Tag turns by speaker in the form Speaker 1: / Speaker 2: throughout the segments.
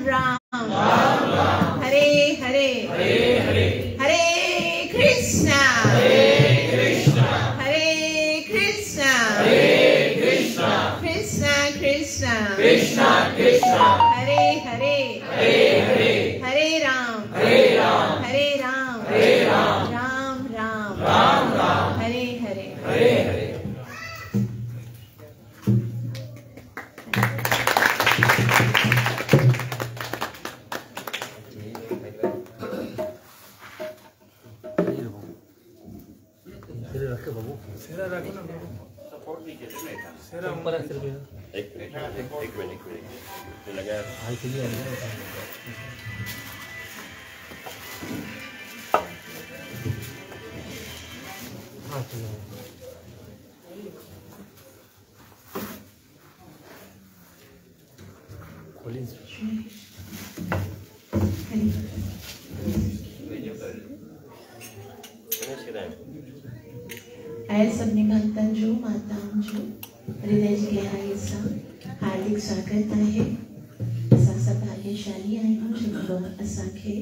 Speaker 1: राम हरे हरे हरे कृष्णा हरे कृष्णा कृष्णा कृष्णा हरे हरे हरे राम राम राम हरे हरे आए सभी भक्तन जो माताओं जो हृदय की गहराई से हार्दिक स्वागत आहे। असां सभु भाग्यशाली आहियूं जेको असांखे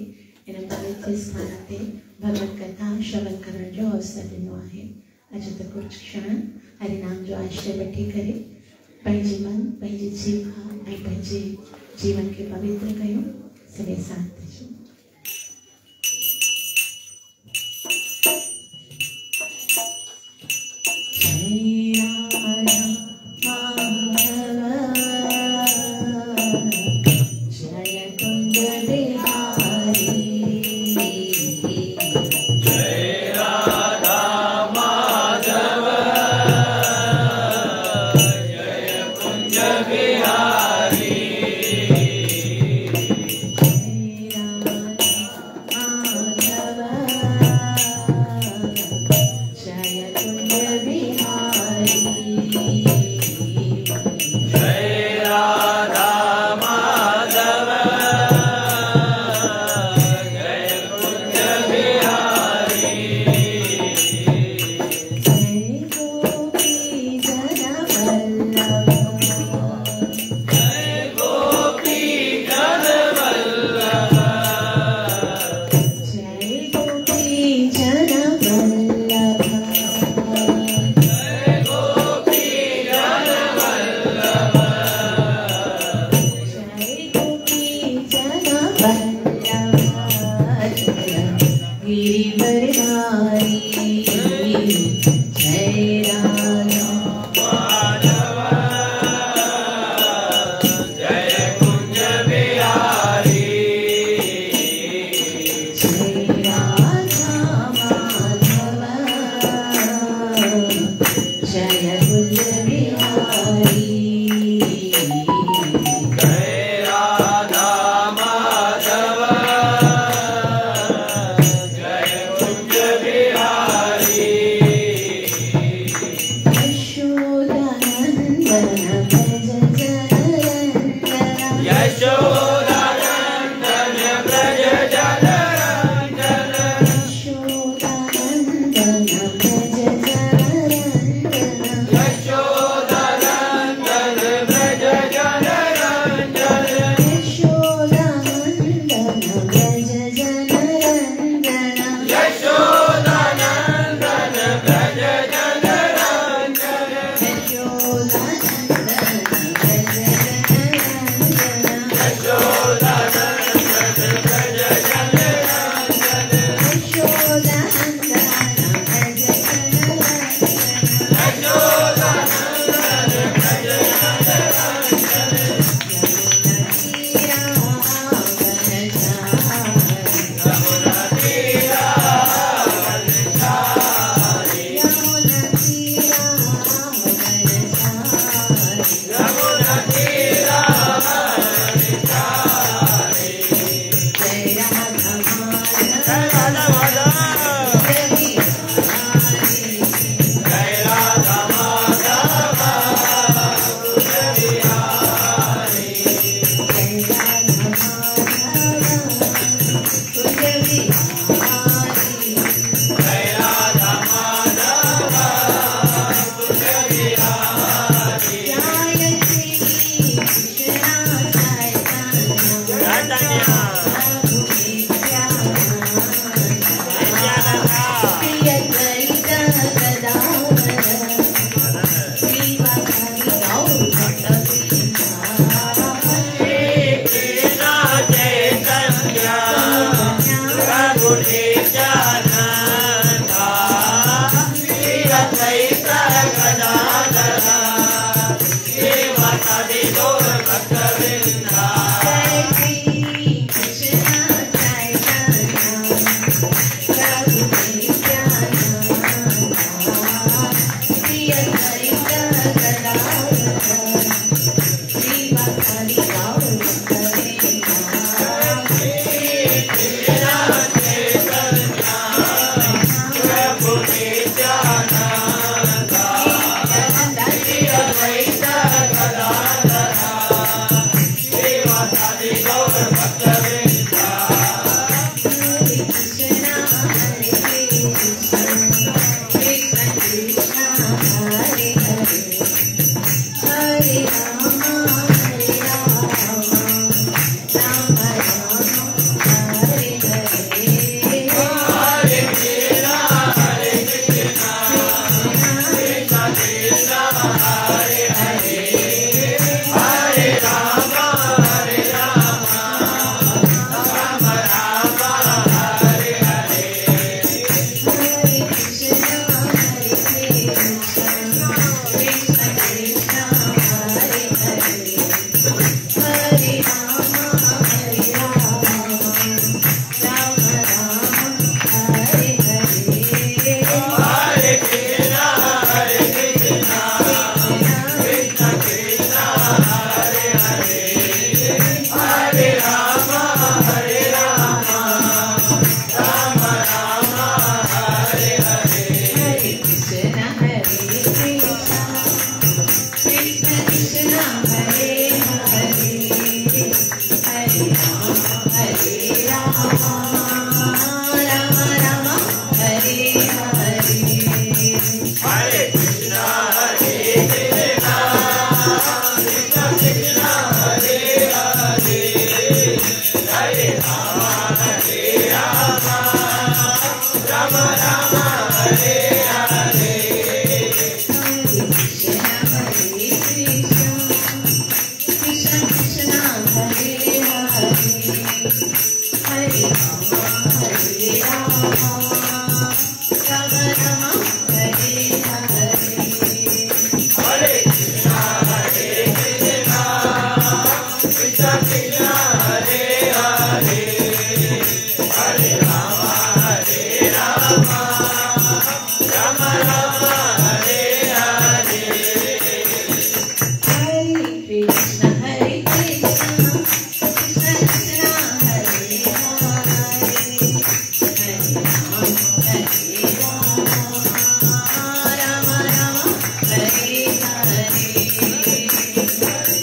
Speaker 1: इन पवित्र स्थान ते भगवत कथा श्रवण करण जो अवसर ॾिनो आहे। अॼु त कुझु क्षण हरिनाम जो आश्रय वठी करे पंहिंजी मन पंहिंजी जीवा ऐं पंहिंजे जीवन खे पवित्र कयूं। सभई साथ ॾिजो।
Speaker 2: Ram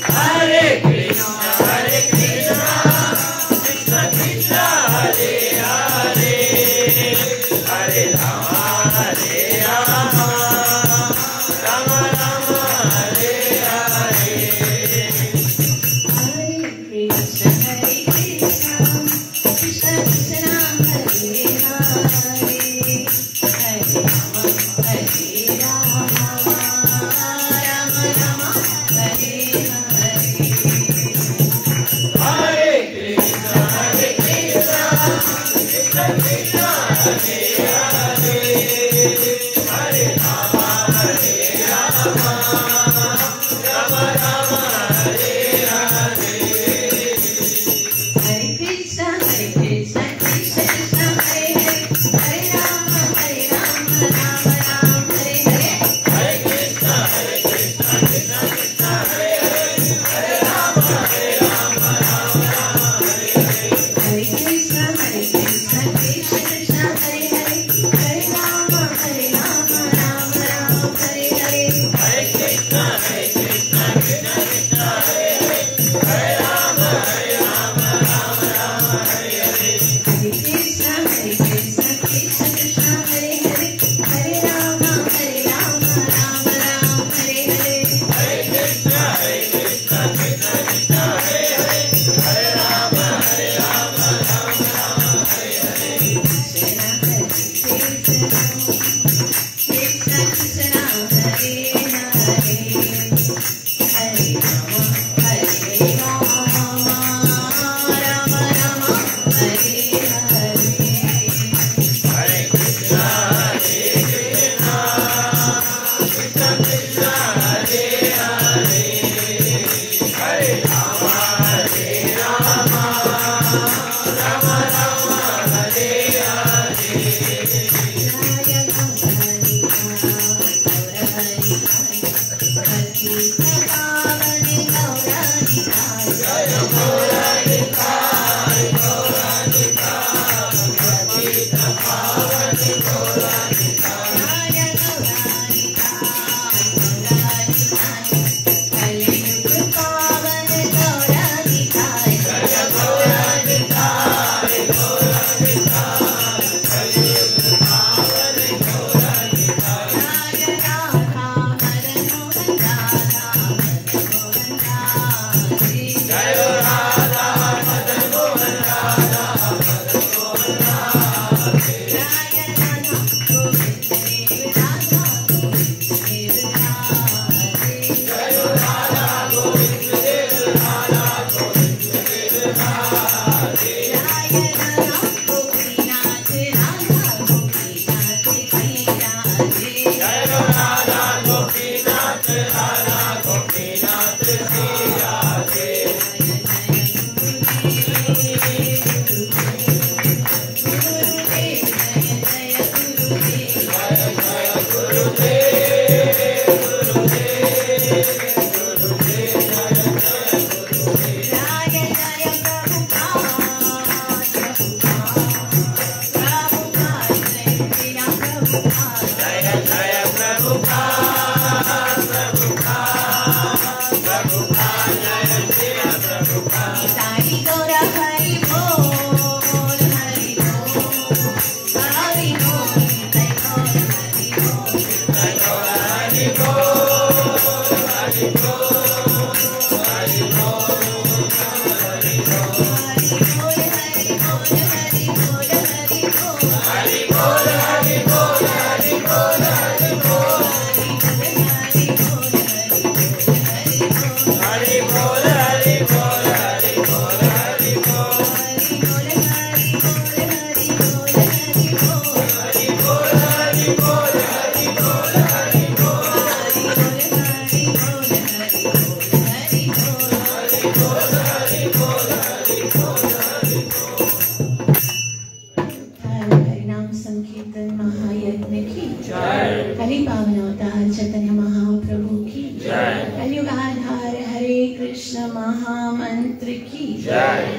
Speaker 2: Hare Krishna, Hare Krishna.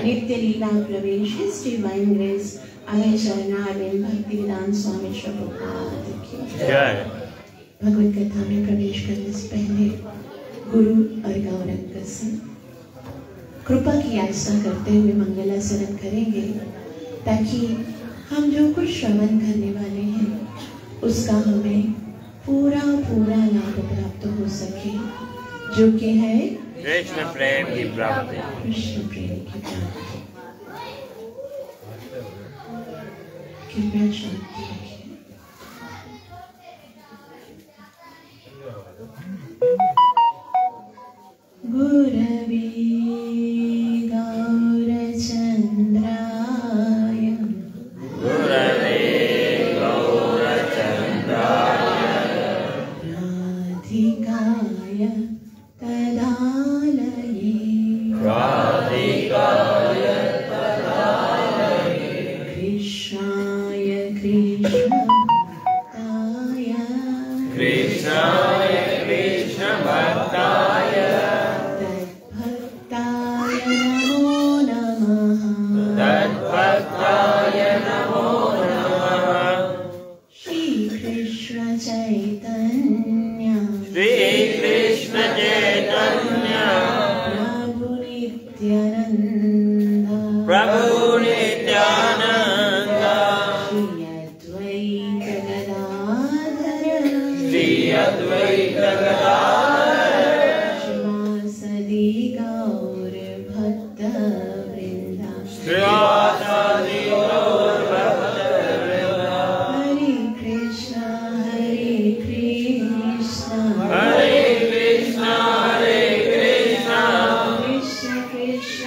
Speaker 1: नित्य लीला प्रवेश डिवाइन ग्रेस अभय शरणारविंद भक्तिवेदांत स्वामी प्रभुपाद की जय। भगवत कथा में प्रवेश करने से पहले गुरु और गौरंग से कृपा की याचना करते हुए मंगलाचरण करेंगे ताकि हम जो कुछ श्रवण करने वाले हैं उसका हमें पूरा पूरा लाभ प्राप्त हो सके, जो कि है
Speaker 2: कृष्ण प्रेम की प्राप्ति।
Speaker 1: कृष्ण प्रेम की प्राप्ति। कृपया शांति रखिए। गुरवे गौरचंद्राय
Speaker 2: गुरवे गौरचंद्राय
Speaker 1: राधिकाय तदालये
Speaker 2: राधिकाय तदालये
Speaker 1: कृष्णाय कृष्णभक्ताय
Speaker 2: कृष्णाय कृष्णभक्ताय
Speaker 1: तद्भक्ताय नमो नमः
Speaker 2: तद्भक्ताय नमो नमः।
Speaker 1: श्री कृष्ण चैतन्य
Speaker 2: श्री कृष्ण चैतन्य
Speaker 1: प्रभु नित्यानंद
Speaker 2: प्रभु नित्यानंद
Speaker 1: श्री अद्वैत गदाधर
Speaker 2: श्री अद्वैत गदाधर
Speaker 1: श्रीवासदि गौर भक्त वृंदा
Speaker 2: श्रीवासादि गौर भक्त वृंदा।
Speaker 1: हरे कृष्ण
Speaker 2: हरे कृष्ण कृष्ण
Speaker 1: कृष्ण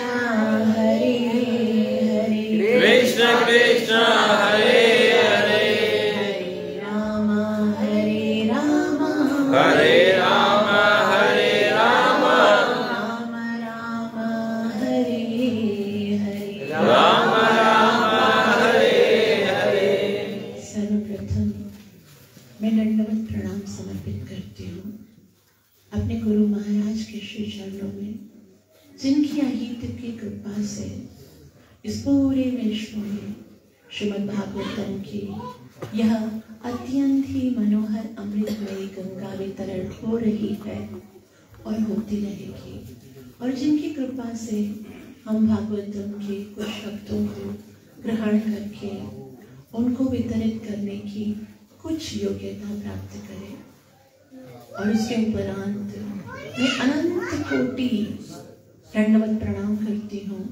Speaker 1: हरे हरे
Speaker 2: कृष्ण कृष्ण हरे हरे
Speaker 1: हरे राम
Speaker 2: हरे राम
Speaker 1: राम राम हरे हरे
Speaker 2: राम राम हरे हरे।
Speaker 1: सर्वप्रथम मैं दंडवत प्रणाम समर्पित करती हूँ अपने गुरु महाराज के श्री चरणों में, जिनकी अहित की कृपा से इस पूरे विश्व में श्रीमद् भागवतम की यह अत्यंत ही मनोहर अमृतमयी गंगा वितरण हो रही है और होती रहेगी। और जिनकी कृपा से हम भागवतम के कुछ शब्दों को ग्रहण करके उनको वितरित करने की कुछ योग्यता प्राप्त करें। और उसके उपरांत मैं अनंत कोटि दंडवत प्रणाम करती हूँ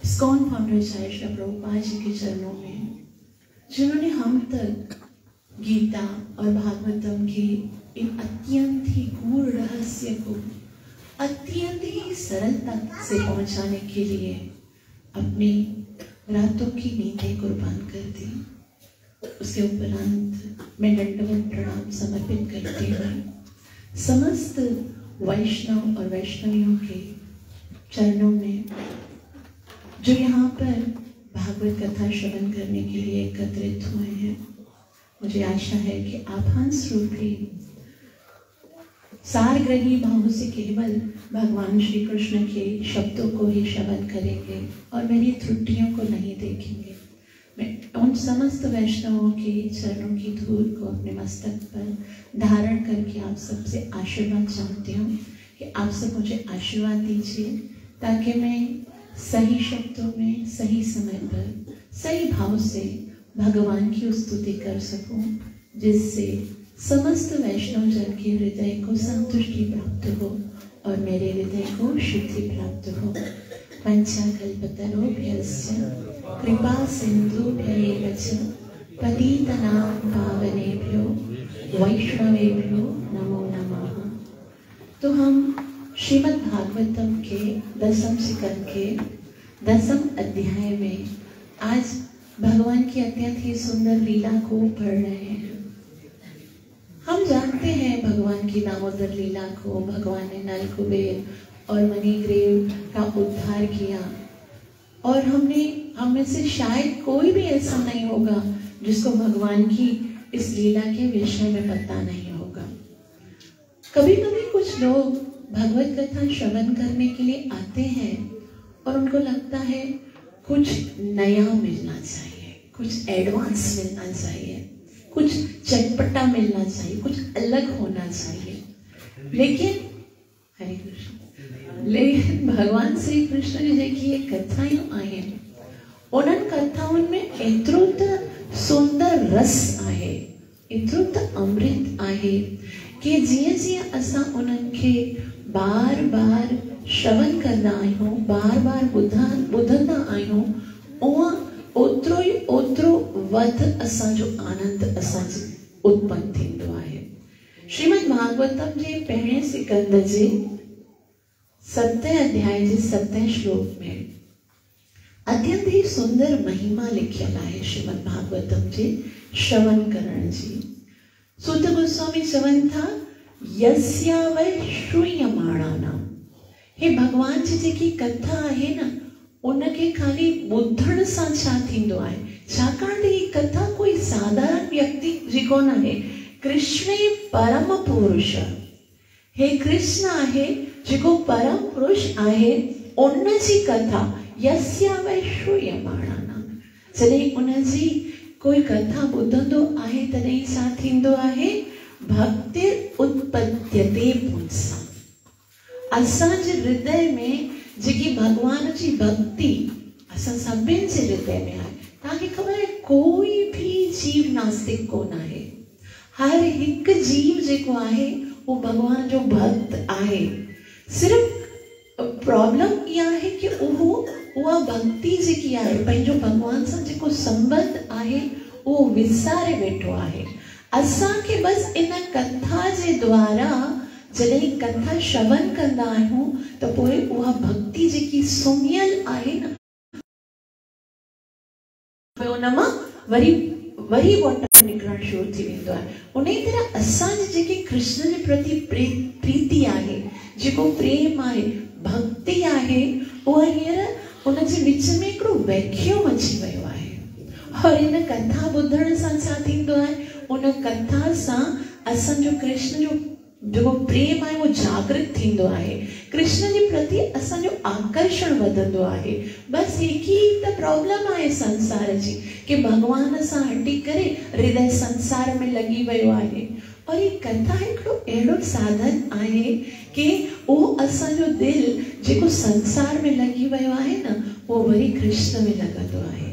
Speaker 1: इस्कॉन फाउंडर श्री प्रभुपाद जी के चरणों में, जिन्होंने हम तक गीता और भागवतम के इन अत्यंत ही गूढ़ रहस्य को अत्यंत ही सरलता से पहुंचाने के लिए अपनी रातों की नींदें कुर्बान कर दी। उसके उपरांत मैं दंडवत प्रणाम समर्पित करती हूँ समस्त वैष्णव और वैष्णवियों के चरणों में, जो यहाँ पर भागवत कथा श्रवण करने के लिए एकत्रित हुए हैं। मुझे आशा है कि आप हंस रूपी सारग्रही भाव से केवल भगवान श्री कृष्ण के शब्दों को ही श्रवण करेंगे और मेरी त्रुटियों को नहीं देखेंगे। मैं उन समस्त वैष्णवों के चरणों की धूल को अपने मस्तक पर धारण करके आप सबसे आशीर्वाद चाहती हूँ कि आप सब मुझे आशीर्वाद दीजिए, ताकि मैं सही शब्दों में सही समय पर सही भाव से भगवान की स्तुति कर सकूं, जिससे समस्त वैष्णव जन के हृदय को संतुष्टि प्राप्त हो और मेरे हृदय को शुद्धि प्राप्त हो। पंचाकल्पतरुभ्यश्च कृपा सिन्धुभ्यैव च पतितानां पावनेभ्यो वैष्णवेभ्यो नमो नमः। तो हम श्रीमद् भागवतम के दसम स्कंद के दसम अध्याय में आज भगवान की अत्यंत ही सुंदर लीला को पढ़ रहे हैं। हम जानते हैं भगवान की दामोदर लीला को। भगवान ने नल कुबेर और मणिग्रीव का उद्धार किया, और हम में से शायद कोई भी ऐसा नहीं होगा जिसको भगवान की इस लीला के विषय में पता नहीं होगा। कभी कभी कुछ लोग भगवत कथा श्रवण करने के लिए आते हैं और उनको लगता है कुछ नया मिलना चाहिए, कुछ एडवांस मिलना चाहिए, कुछ चटपटा मिलना चाहिए, कुछ अलग होना चाहिए। लेकिन हरे कृष्ण, लेकिन भगवान श्री कृष्ण जी जेकी ये कथाएं आहे, उन्हनि कथाउनि में एतिरो त सुंदर रस आहे, एतिरो त अमृत आहे कि जीअं जीअं असां उन्हनि खे बार बार श्रवण कंदा आहियूं, बार बार ॿुधंदा आहियूं, ओतिरो वध असांजो आनंद असांजे उत्पन्न थींदो आहे। श्रीमद् भागवतम जे पहिरें स्कंद जे 7 अध्याय जे 7 श्लोक में अत्यंत ही सुंदर महिमा लिखियल आहे श्रीमद् भागवतम जे श्रवण करण जी। सूत गोस्वामी चवनि था, यस्या वै श्रूयमाणानां, हे भगवान जी जेकी कथा आहे न, उनके खाली ॿुधण सां छा थींदो आहे, छाकाणि त ही कथा कोई साधारण व्यक्ति जी कोन आहे। कृष्ण ई परम पुरुष, हे कृष्ण आहे जेको परम पुरुष आहे, उन जी कथा यस्या वै श्रूयमाणानां, जॾहिं उन जी कोई कथा ॿुधंदो आहे तॾहिं छा थींदो आहे, भक्ति उत्पद्यते पुंसा। असांजे हृदय में जेकी भगवान जी भक्ति असां सभिनि जे हृदय में आहे। तव्हांखे ख़बर आहे कोई भी जीव नास्तिक कोन आहे। हर हिकु जीव जेको आहे वो भगवान जो भक्त आहे। सिर्फ प्रॉब्लम इहा आहे कि उहा भक्ति जेकी आहे, पंहिंजो भगवान सां जेको संबंध आहे उहो विसारे वेठो आहे। असांखे बस इन कथा जे द्वारा जॾहिं कथा श्रवण कंदा आहियूं त पोइ उहा भक्ति जेकी सुमियल आहे न, उन मां वरी वाटर निकिरणु शुरू थी वेंदो आहे। उन ई तरह असांजी जेकी कृष्ण जे प्रति प्रीति आहे, जेको प्रेम आहे, भक्ति आहे, उहा हींअर उन जे विच में हिकिड़ो वैक्यूम अची वियो आहे। और इन कथा ॿुधण सां छा थींदो आहे, उन कथा सां असांजो कृष्ण जो जेको प्रेम आहे वो जागृत थींदो आहे। कृष्ण जे प्रति असांजो आकर्षण वधंदो आहे। बस एक ही त प्रॉब्लम आहे संसार जी कि भगवान सां हटी करे हृदय संसार में लगी वियो आहे। और ये कथा हिकिड़ो अहिड़ो साधन आहे कि वो असांजो दिल जेको संसार में लगी वियो आहे न वो वरी कृष्ण में लगंदो आहे।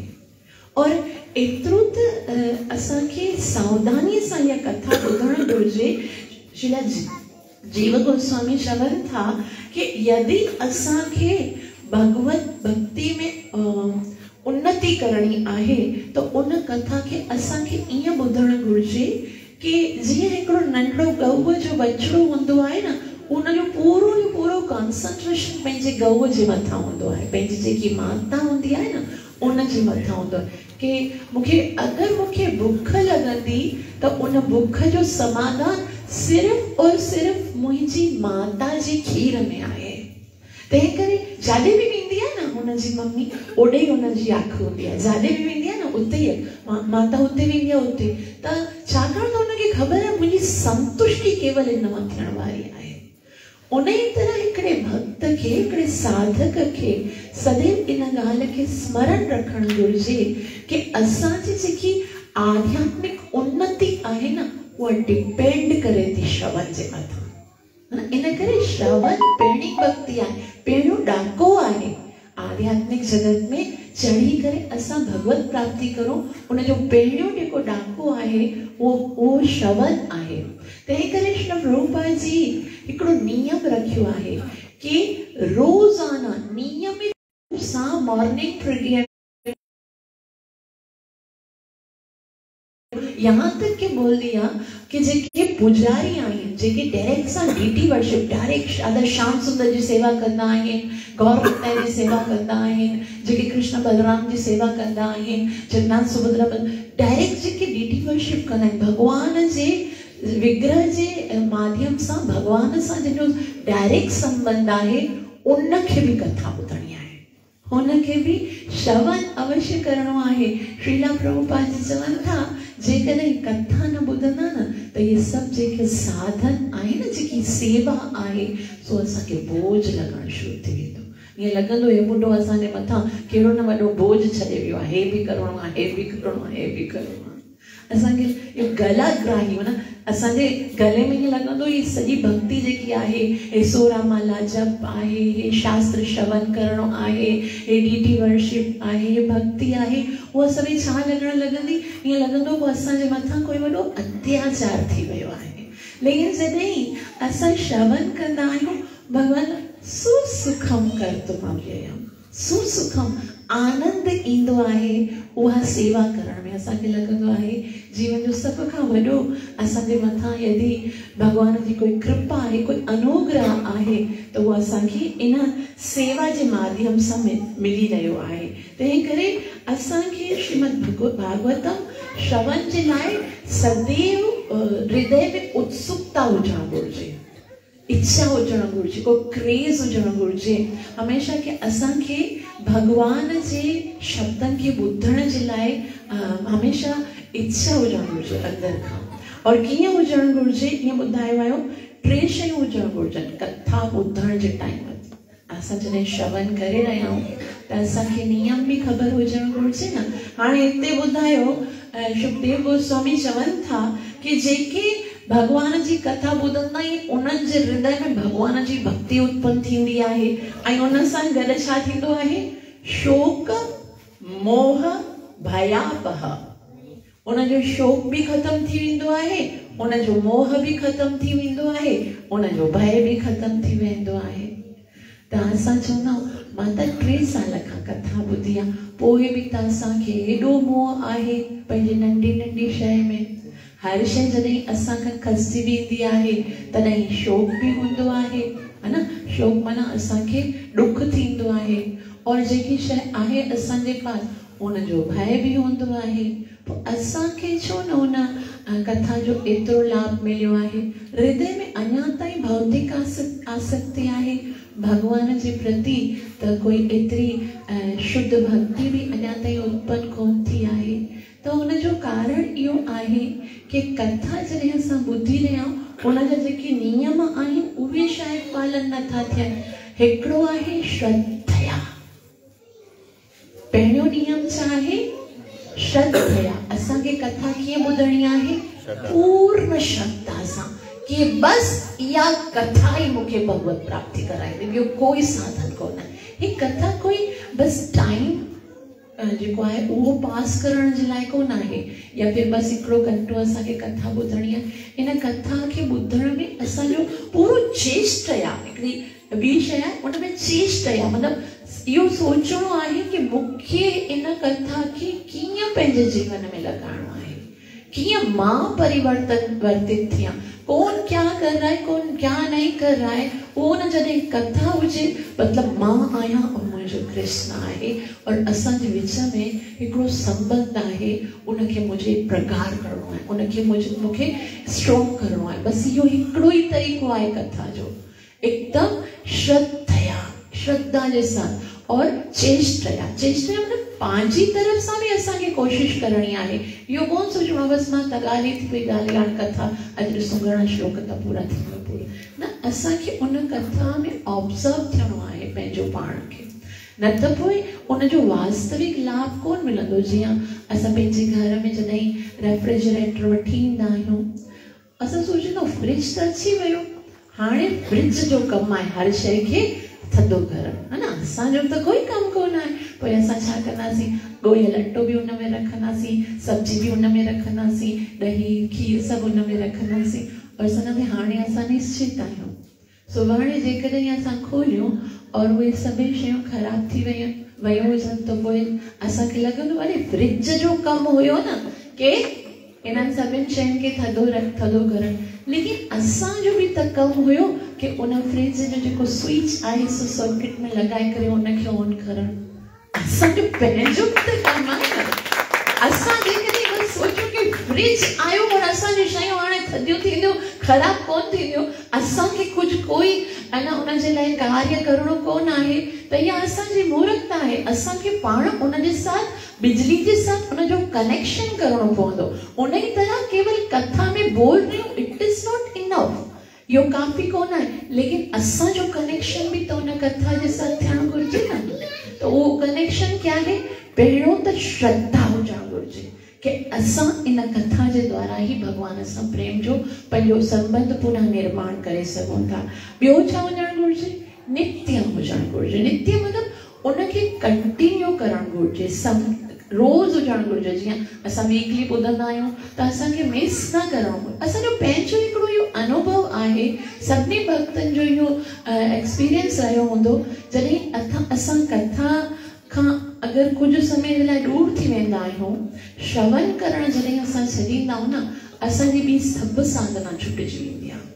Speaker 1: और एतिरो त असांखे सावधानी सां इहा कथा ॿुधणु घुरिजे। श्रीला जीव गोस्वामी चवनि था कि यदि असांखे भगवत भक्ति में उन्नति करणी आहे तो उन कथा खे असांखे ईअं ॿुधणु घुरिजे कि जीअं हिकिड़ो नंढड़ो गऊ जो बछड़ो हूंदो आहे न, उनजो पूरो जो पूरो कॉन्संट्रेशन पंहिंजे गऊ जे मथां हूंदो आहे, पंहिंजी जेकी माता हूंदी आहे न उन जे मथां हूंदो आहे कि अगरि मूंखे बुख लॻंदी त उन बुख जो समाधान सिर्फ़ और सिर्फ़ मुंहिंजी माता जे खीर में आहे। तंहिं करे जाॾे बि वेंदी आहे न हुनजी मम्मी ओॾे ई हुनजी आँख हूंदी आहे, जाॾे बि वेंदी आहे न उते ई माता हुते वेंदी आहे उते, त छाकाणि त हुनखे ख़बर आहे मुंहिंजी संतुष्टि केवल इन मां थियण वारी आहे। उन ई तरह हिकिड़े भक्त खे, हिकिड़े साधक खे सदैव इन ॻाल्हि खे स्मरण रखणु घुरिजे कि असांजी जेकी आध्यात्मिक उन्नति आहे न उहा डिपेंड करे थी श्रवण जे मथां। इन करे श्रवण पहिरीं भक्ति आहे, पहिरियों ॾाको आहे। आध्यात्मिक जगत में चढ़ी करे असां भगवत प्राप्ति करूं, उनजो पहिरियों जेको ॾाको आहे उहो श्रवण आहे। तंहिं करे श्री प्रभुपाद जी हिकिड़ो नियम रखियो आहे कि रोज़ाना नियमित सां मॉर्निंग प्रेयर, यहाँ तक के बोल दिया कि जेके पुजारी आहिनि, जेके डायरेक्ट सां deity worship direct other Shyam सुंदर जी सेवा कंदा आहिनि, गौर भक्ताई जी सेवा कंदा आहिनि, जेके कृष्ण बलराम जी सेवा कंदा आहिनि, जगन्नाथ सुभद्रा डायरेक्ट जेके डीटी वर्शिप कंदा आहिनि, भगवान जे विग्रह जे माध्यम सां भगवान सां जंहिंजो डायरेक्ट संबंध आहे उनखे बि कथा ॿुधणी आहे, हुनखे बि श्रवण अवश्य करणो आहे। श्रीला प्रभुपाद जी चवनि था जेकॾहिं कथा न ॿुधंदा न त इहे सभु जेके साधन आहे न, जेकी सेवा आहे सो असांखे बोझ लॻणु शुरू थी वेंदो। ईअं लॻंदो हे ॿुढो असांजे मथां कहिड़ो न वॾो बोझ छॾे वियो आहे, हे बि करिणो आहे, हे बि करिणो आहे, हे बि करिणो आहे। असांखे इहो गला ग्राही माना असांजे गले में ईअं लॻंदो ही सॼी भक्ति जेकी आहे, हे सोरामाला जप आहे, हे शास्त्र श्रवण करणो आहे, हे डीटी वर्शिप आहे, हे भक्ति आहे, उहा सभई छा लॻणु लॻंदी, ईअं लॻंदो पोइ असांजे मथां कोई वॾो अत्याचार थी वियो आहे। लेकिन जॾहिं असां श्रवण कंदा आहियूं, भॻवान सुसुखम कर्तुमव्ययम, सुसुखम आनंद ईंदो आहे उहा सेवा करण में। असांखे लॻंदो आहे जीवन जो सभ खां वॾो असांजे मथां यदि भगवान जी कोई कृपा आहे, कोई अनुग्रह आहे त उहो असांखे इन सेवा जे माध्यम सां मिली रहियो आहे। तंहिं करे असांखे श्रीमद भागवतम श्रवण जे लाइ सदैव हृदय में उत्सुकता हुजणु घुरिजे, इच्छा हुजणु घुरिजे, को क्रेज़ हुजणु घुरिजे हमेशह कि असांखे भगवान जे शब्दनि खे ॿुधण जे लाइ हमेशह इच्छा हुजणु घुरिजे अंदर खां। और कीअं हुजणु घुरिजे, ईअं ॿुधायो वियो 3 शयूं हुजणु घुरिजनि कथा ॿुधण जे टाइम। असां जॾहिं श्रवण करे रहिया आहियूं त असांखे नियम बि ख़बर हुजणु घुरिजे न। हाणे हिते ॿुधायो सुखदेव गोस्वामी चवनि था कि जेके भगवान जी कथा ॿुधंदा आहिनि उन्हनि जे हृदय में भगवान जी भक्ति उत्पन्न थींदी आहे ऐं उन सां गॾु छा थींदो आहे, शोक मोह भयापह, उनजो शोक बि ख़तम थी वेंदो आहे, उनजो मोह बि ख़तम थी वेंदो आहे, उनजो भय बि ख़तम थी वेंदो आहे। त असां चवंदा आहियूं मां त 3 साल खां कथा ॿुधी आहे, पोइ बि त असांखे एॾो मोह आहे पंहिंजी नंढी नंढी शइ में। हर शइ जॾहिं असां खां खसिजी वेंदी आहे तॾहिं शोक बि हूंदो आहे, है न। शोक माना असांखे ॾुख थींदो आहे, और जेकी शइ आहे असांजे पास उनजो भय बि हूंदो आहे। पोइ असांखे छो न उन कथा जो एतिरो लाभ मिलियो आहे। हृदय में अञा ताईं भौतिक आसक्ति आहे भगवान जे प्रति, त कोई एतिरी शुद्ध भक्ति बि अञा ताईं उत्पन्न कोन थी आहे। त उनजो कारण इहो आहे कि कथा जॾहिं असां ॿुधी रहिया आहियूं उनजा जेके नियम आहिनि उहे शायदि पालन नथा थियनि। हिकिड़ो आहे श्रद्धया। पहिरियों नियम छा आहे? श्रद्धया। असांखे कथा कीअं ॿुधणी आहे? पूर्ण श्रद्धा सां कि बस इहा कथा ही मूंखे भगवत प्राप्ति कराईंदी, ॿियो कोई साधन कोन आहे। ही कथा कोई बस टाइम जेको आहे उहो पास करण जे लाइ कोन आहे, या फिर बस हिकिड़ो घंटो असांखे कथा ॿुधणी आहे। इन कथा खे ॿुधण में असांजो पूरो चेष्टया, हिकिड़ी ॿी शइ आहे उन में चेष्टया, मतिलबु इहो सोचणो आहे कि मूंखे इन कथा खे कीअं पंहिंजे जीवन में लॻाइणो आहे, कीअं मां परिवर्तित थियां। कौन क्या कर रहा है, कौन क्या नहीं कर रहा है, वो न जॾहिं कथा हुजे मतलब मां आहियां और मुंहिंजो कृष्ण आहे और असांजे विच में हिकिड़ो संबंध आहे, उनखे मुझे प्रगाढ़ करणो आहे, उनखे मूंखे स्ट्रॉन्ग करणो आहे। बस इहो हिकिड़ो ई तरीक़ो आहे कथा जो, एकदम श्रद्धा जे साथ और चेष्टया। चेष्टया मतलब पंहिंजी तरफ सां बि असांखे कोशिश करणी आहे। इहो कोन सोचणो बस मां त ॻाल्हि थी पई ॻाल्हि हाणे कथा अॼु ॾिसूं घणा श्लोक त पूरा थी विया पूरा न, असांखे उन कथा में ऑब्जर्व थियणो आहे पंहिंजो पाण खे, न त पोइ उनजो वास्तविक लाभ कोन मिलंदो। जीअं असां पंहिंजे घर में जॾहिं रेफ्रिजरेटर वठी ईंदा आहियूं, असां सोचींदा फ्रिज त अची वियो, हाणे फ्रिज जो कमु आहे हर शइ खे थधो करणु, है न। असांजो त कोई कमु कोन आहे। पोइ असां छा कंदासीं, ॻोहियल अटो बि उन में रखंदासीं, सब्जी बि उन में रखंदासीं, ॾही खीर सभु उन में रखंदासीं और असां हाणे असां निश्चित आहियूं। सुभाणे जेकॾहिं असां खोलियूं और उहे सभई शयूं ख़राब थी वियूं हुजनि त पोइ असांखे लॻंदो अरे फ्रिज जो कमु हुयो न के इन्हनि सभिनि शयुनि खे थधो करणु, लेकिन असांजो बि त कमु हुयो कि उन फ्रिज जो जेको स्विच आहे सो सर्किट में लॻाए करे उनखे ऑन करणु। असांजो पंहिंजो बि त कमु आहे न। असां जेकॾहिं बसि सोचूं कि फ्रिज आयो और असांजी शयूं हाणे थधियूं थींदियूं, ख़राब कोन थींदियूं, असांखे कुझु कोई अञा उनजे लाइ कार्य करणो कोन आहे, त इहा असांजी मूर्खता आहे। असांखे पाण उनजे साथ बिजली के साथ उनजो कनेक्शन करणो पवंदो। उन ई तरह केवल कथा में बोल रही हूँ इट इज नॉट इनफ, यो काफी कोन आहे, लेकिन असांजो कनेक्शन भी तो उन कथा जे साथ थियणु घुरिजे न। तो वो कनेक्शन क्या है? पहिरियों त श्रद्धा हुजणु घुरिजे कि असां इन कथा जे द्वारा ही भगवान सां प्रेम जो पंहिंजो संबंध पुनः निर्माण करे सघूं था। ॿियो छा हुजणु घुरिजे? नित्य हुजणु घुरिजे। नित्य मतिलबु उनखे कंटिन्यू करणु घुरिजे, रोज़ हुजणु घुरिजे। जीअं असां वीकली ॿुधंदा आहियूं त असांखे मिस न करणो घुरिजे। असांजो पंहिंजो हिकिड़ो इहो अनुभव आहे, सभिनी भक्तनि जो इहो एक्सपीरियंस रहियो हूंदो, जॾहिं असां कथा खां अगरि कुझु समय जे लाइ दूर थी वेंदा आहियूं, श्रवण करणु जॾहिं असां छॾींदा आहियूं न, असांजी ॿी सभु साधना छुटिजी वेंदी आहे।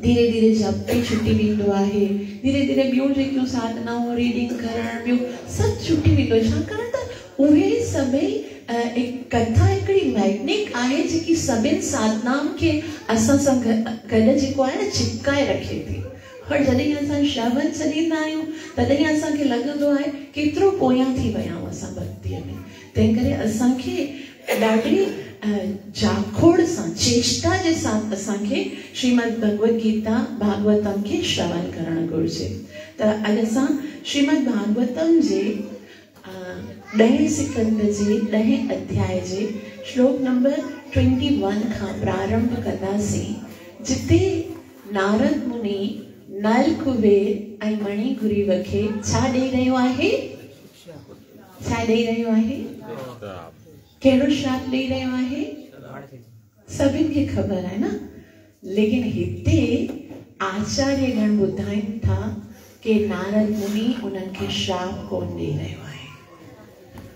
Speaker 1: धीरे धीरे जप भी छुटी वेंदो आहे, धीरे धीरे ॿियूं जेकियूं साधनाऊं रीडिंग करणु ॿियो सभु छुटी वेंदो। छाकाणि त उहे सभई कथा हिकिड़ी मैग्नेट आहे जेकी सभिनि साधनाउनि खे असां सां गॾु जेको आहे न चिपकाए रखे थी। और जॾहिं असां श्रवण छॾींदा आहियूं तॾहिं असांखे लॻंदो आहे केतिरो पोयां थी विया आहियूं असां भक्तीअ में। तंहिं करे असांखे ॾाढी जाखोड़ सां चेष्टा जे साथ असांखे श्रीमद भगवत गीता भागवतम के श्रवण करणु घुरिजे। त अॼु असां श्रीमद भागवतम जे 10 स्कंद जे 10 अध्याय जे श्लोक नंबर 21 खां प्रारंभ कंदासीं, जिते नारद मुनि नल कुबेर ऐं मणि गुरीव खे छा ॾेई रहियो आहे? छा ॾेई रहियो आहे? कहिड़ो श्राप ॾेई रहियो आहे? सभिनि खे ख़बर आहे न, लेकिन हिते आचार्य गण ॿुधाइनि था कि नारद मुनि उन्हनि खे श्राप कोन ॾेई रहियो आहे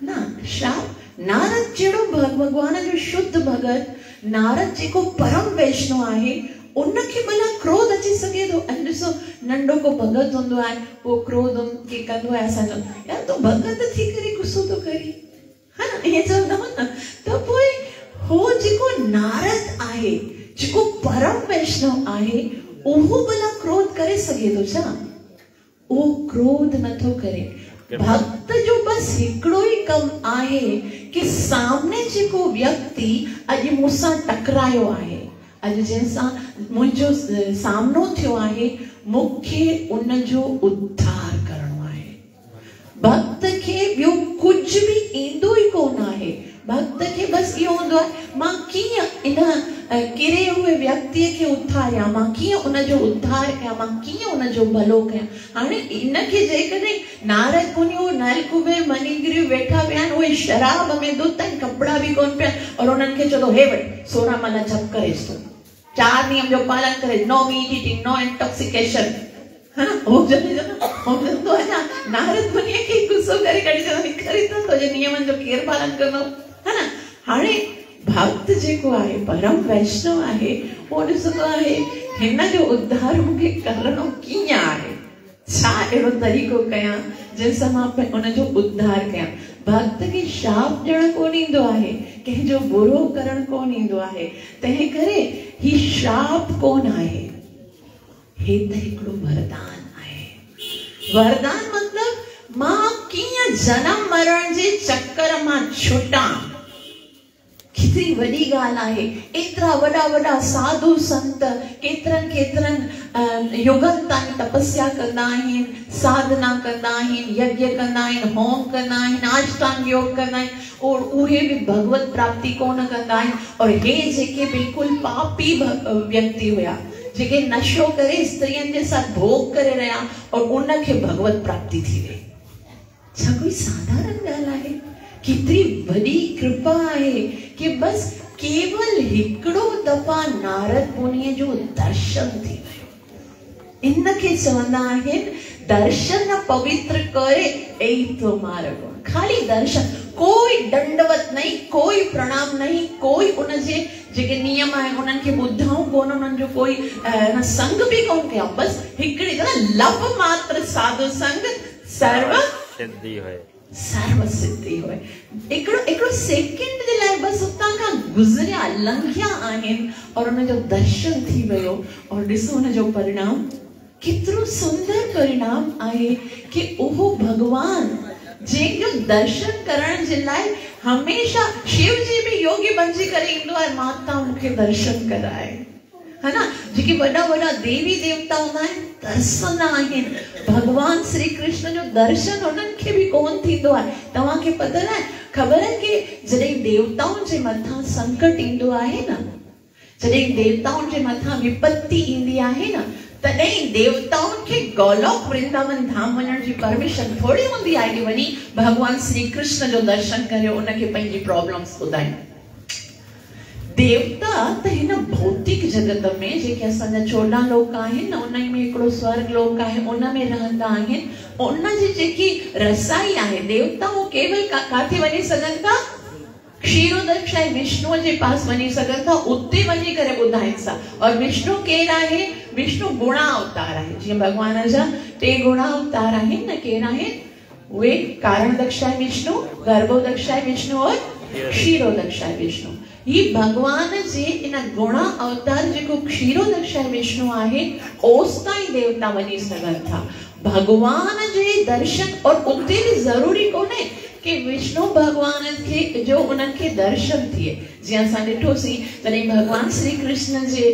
Speaker 1: न। श्राप नारद जहिड़ो भगवान जो शुद्ध भगत, नारद जेको परम वैष्णव आहे, उनखे भला क्रोध अची सघे थो? अॼु ॾिसो नंढो को भगत हूंदो आहे, उहो क्रोध के कंदो आहे, असांजो यार तूं भगत थी करे गुस्सो थो करी, है न, इहे चवंदा न। त पोइ हो जेको नारद आहे, जेको परम वैष्णव आहे, उहो भला क्रोध करे सघे थो छा? उहो क्रोध नथो करे। भक्त जो बस हिकिड़ो ई कम आहे कि सामने जेको व्यक्ति अॼु मूंसां टकरायो आहे, अॼु जंहिंसां मुंहिंजो सामनो थियो आहे, मूंखे उनजो उद्धार करणो आहे। भक्त खे ॿियो कुझु बि ईंदो ई कोन आहे। भक्त खे बसि इहो हूंदो आहे मां कीअं इन किरे हुए व्यक्तिअ खे उथारियां, मां कीअं उनजो उद्धार कयां, मां कीअं उनजो भलो कयां। हाणे इनखे जेकॾहिं नारद मुनियो नल कुबेर मणिग्रीव वेठा पिया आहिनि, उहे शराब में धुत आहिनि, कपिड़ा बि कोन पिया, और उन्हनि खे चयो हे वटि 16 माला जप करेसि तूं, 4 नियम जो पालन करे, no meat eating, no intoxication, है ना। वो जब है ना नारद मुनि के गुस्सो करे कढी जने खरीदा तो जे नियमन जो केर पालन करनो, है ना। हाणे भक्त जेको आहे परम वैष्णव आहे, वो ॾिसंदो आहे हिन जो उद्धार मूंखे करणो कीअं आहे, छा अहिड़ो तरीक़ो कयां जंहिंसां मां उनजो उद्धार कयां। भक्त खे शाप ॾियणु कोन ईंदो आहे, कंहिंजो बुरो करणु कोन ईंदो आहे, तंहिं करे ही श्राप कोन आहे, हे त हिकिड़ो वरदान आहे। वरदान मतलब मां कीअं जन्म मरण जे चक्कर मां छुटां। केतरी वॾी ॻाल्हि आहे। एतिरा वॾा वॾा साधु संत केतिरनि युगनि ताईं तपस्या कंदा आहिनि, साधना कंदा आहिनि, यज्ञ कंदा आहिनि, होम कंदा आहिनि, अष्टांग योग कंदा आहिनि, और उहे बि भगवत प्राप्ति कोन कंदा आहिनि। और हे जेके बिल्कुलु पापी व्यक्ति हुया, जेके नशो करे स्त्रियनि जे साथ भोग करे रहिया, और उनखे भगवत प्राप्ति थी वई। छा कोई साधारण ॻाल्हि आहे? केतिरी वॾी कृपा आहे कि बस केवल हिकिड़ो दफ़ा नारद मुनिअ जो दर्शन थी वियो। इनखे चवंदा आहिनि दर्शन पवित्र करे एतो मार्ग। खाली दर्शन, कोई दंडवत नहीं, कोई प्रणाम नहीं, कोई उनजे जेके नियम आहिनि उन्हनि खे ॿुधऊं कोन, उन्हनि जो कोई संग बि कोन कयूं, बस हिकिड़ी लब मात्र साधु संग सर्व
Speaker 2: सिद्धि होए,
Speaker 1: सर्व सिद्धि होए। हिकिड़ो सेकंड जे लाइ बस उतां खां गुज़रिया, लंघिया आहिनि, और उनजो दर्शन थी वियो। और ॾिसो उनजो परिणाम केतिरो सुंदर परिणाम आहे कि उहो भगवान जंहिंजो दर्शन करण जे लाइ हमेशा शिव जी भी योगी बणजी करे ईंदो आहे, माता मूंखे दर्शन कराए, है ना। जेके वॾा वॾा देवी देवता हूंदा आहिनि दर्शन आहिनि, भगवान श्री कृष्ण जो दर्शन उन्हनि खे बि कोन थींदो आहे। तव्हांखे पता न ख़बर आहे कि जॾहिं देवताउनि जे मथां संकट ईंदो आहे न, जॾहिं देवताउनि जे मथां विपत्ति ईंदी आहे न, तॾहिं देवताउनि खे गोलोक वृंदावन धाम वञण जी परमिशन थोड़ी हूंदी आहे कि वञी भगवान श्री कृष्ण जो दर्शन करियो, उनखे पंहिंजी प्रॉब्लम्स ॿुधाइनि। देवता त हिन भौतिक जगत में जेके असांजा 14 लोक आहिनि न, उन में हिकिड़ो स्वर्ग लोक आहे, उन में रहंदा आहिनि। उन जी जेकी रसाई आहे, देवता वो केवल काथे वञी सघनि था, क्षीरोदक्ष विष्णु जे पास वञी सघनि था, उते वञी करे ॿुधाइनि था। और विष्णु केर आहे? विष्णु गुणा अवतार आहे। जीअं भगवान जा 3 गुणा अवतार आहिनि न, केर आहिनि उहे? कारण दक्षाय विष्णु, गर्भोदक्षाय विष्णु और क्षीरोदक्षाय विष्णु। ही भगवान जे इन गुणा अवतार जेको क्षीरोदक्षाय विष्णु आहे, ओस्ताई देवता वञी सघनि था। भगवान जे दर्शन, और उते भी जरूरी कोन्हे कि विष्णु भगवान के जो उन्हनि खे दर्शन थिए। जीअं असां ॾिठोसीं जॾहिं भगवान श्री कृष्ण जे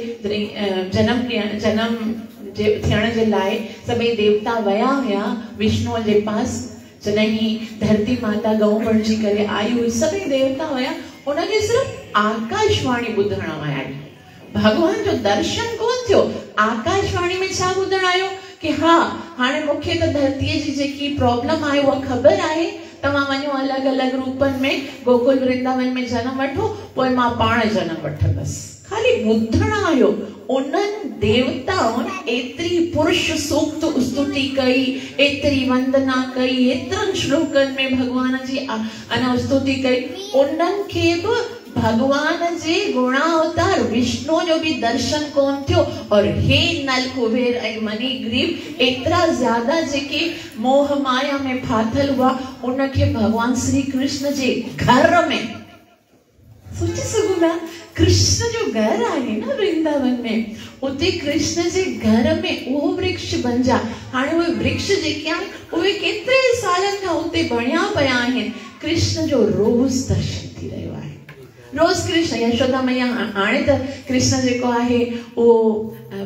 Speaker 1: जन्म थियण जे लाइ सभई देवता विया हुया विष्णु जे पास। जॾहिं धरती माता गऊ बणजी करे आई हुई, सभई देवता हुया, उनखे सिर्फ आकाशवाणी ॿुधण आया। भगवान जो दर्शन कोन थियो। आकाशवाणी में छा ॿुधण आयो कि हाँ हाणे मूंखे त धरतीअ जी जेकी प्रॉब्लम आहे उहा ख़बर आहे, तव्हां वञो अलग अलग रूपन में गोकुल वृंदावन में जन्म वठो, पोइ मां पाण जन्म वठंदसि। खाली ॿुधण आयो। उन्हनि देवताउनि एतिरी पुरुष सूक्त स्तुति कई, एतिरी वंदना कई, एतिरनि श्लोकनि में भगवान जी स्तुति कई। उन्हनि खे बि भगवान जे गुणा अवतार विष्णु जो भी दर्शन कोन थियो। और हे नल कुबेर ऐं मणिग्रीव एतिरा ज्यादा जेके मोह माया में फाथल हुआ, उनखे भगवान श्री कृष्ण जे घर में, सोचे सघूं था, कृष्ण जो घर आहे न वृंदावन में, उते कृष्ण जे घर में उहो वृक्ष बंजा। हाणे उहे वृक्ष जेके आहिनि उहे केतिरे सालनि खां उते बणिया पिया आहिनि। कृष्ण जो रोज़ दर्शन थी रहियो आहे। रोज कृष्ण यशोदा मैया हाणे त कृष्ण जेको आहे वो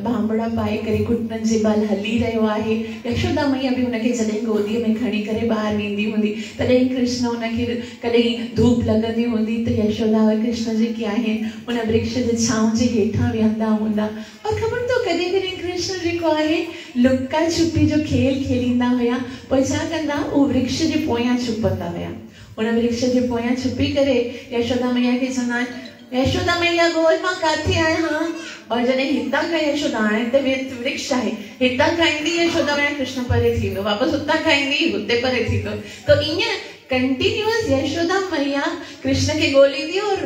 Speaker 1: भांबड़ा पाए करे घुटननि जे बल हली रहियो आहे। यशोदा मैया भी उनखे जॾहिं गोदीअ में खणी करे ॿाहिरि वेंदी हूंदी तॾहिं कृष्ण उनखे कॾहिं धूप लॻंदी हूंदी त यशोदा और कृष्ण जेके आहिनि उन वृक्ष जे छांव जे हेठां वेहंदा हूंदा। और ख़बर अथव कॾहिं कॾहिं कृष्ण जेको आहे लुका छुपी जो खेल खेलींदा हुया। पोइ छा कंदा, उहो वृक्ष जे पोयां छुपंदा हुया। उन वृक्ष जे पोयां छुपी करे यशोदा मैया खे चवंदा आहिनि, यशोदा मैया गोल मां काथे आहियां। और जॾहिं हितां खां यशोदा हाणे त वृक्ष आहे, हितां खाईंदी यशोदा मैया कृष्ण परे थींदो, वापसि हुतां खाईंदी हुते परे थींदो। त ईअं कंटिन्यूअस यशोदा मैया कृष्ण खे ॻोल्हींदी और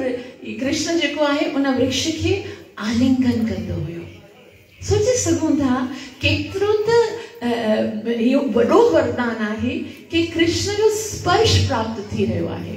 Speaker 1: कृष्ण जेको आहे उन वृक्ष खे आलिंगन कंदो हुयो। सोचे सघूं था केतिरो त इहो वॾो वरदान आहे कि कृष्ण जो स्पर्श प्राप्त थी रहियो आहे,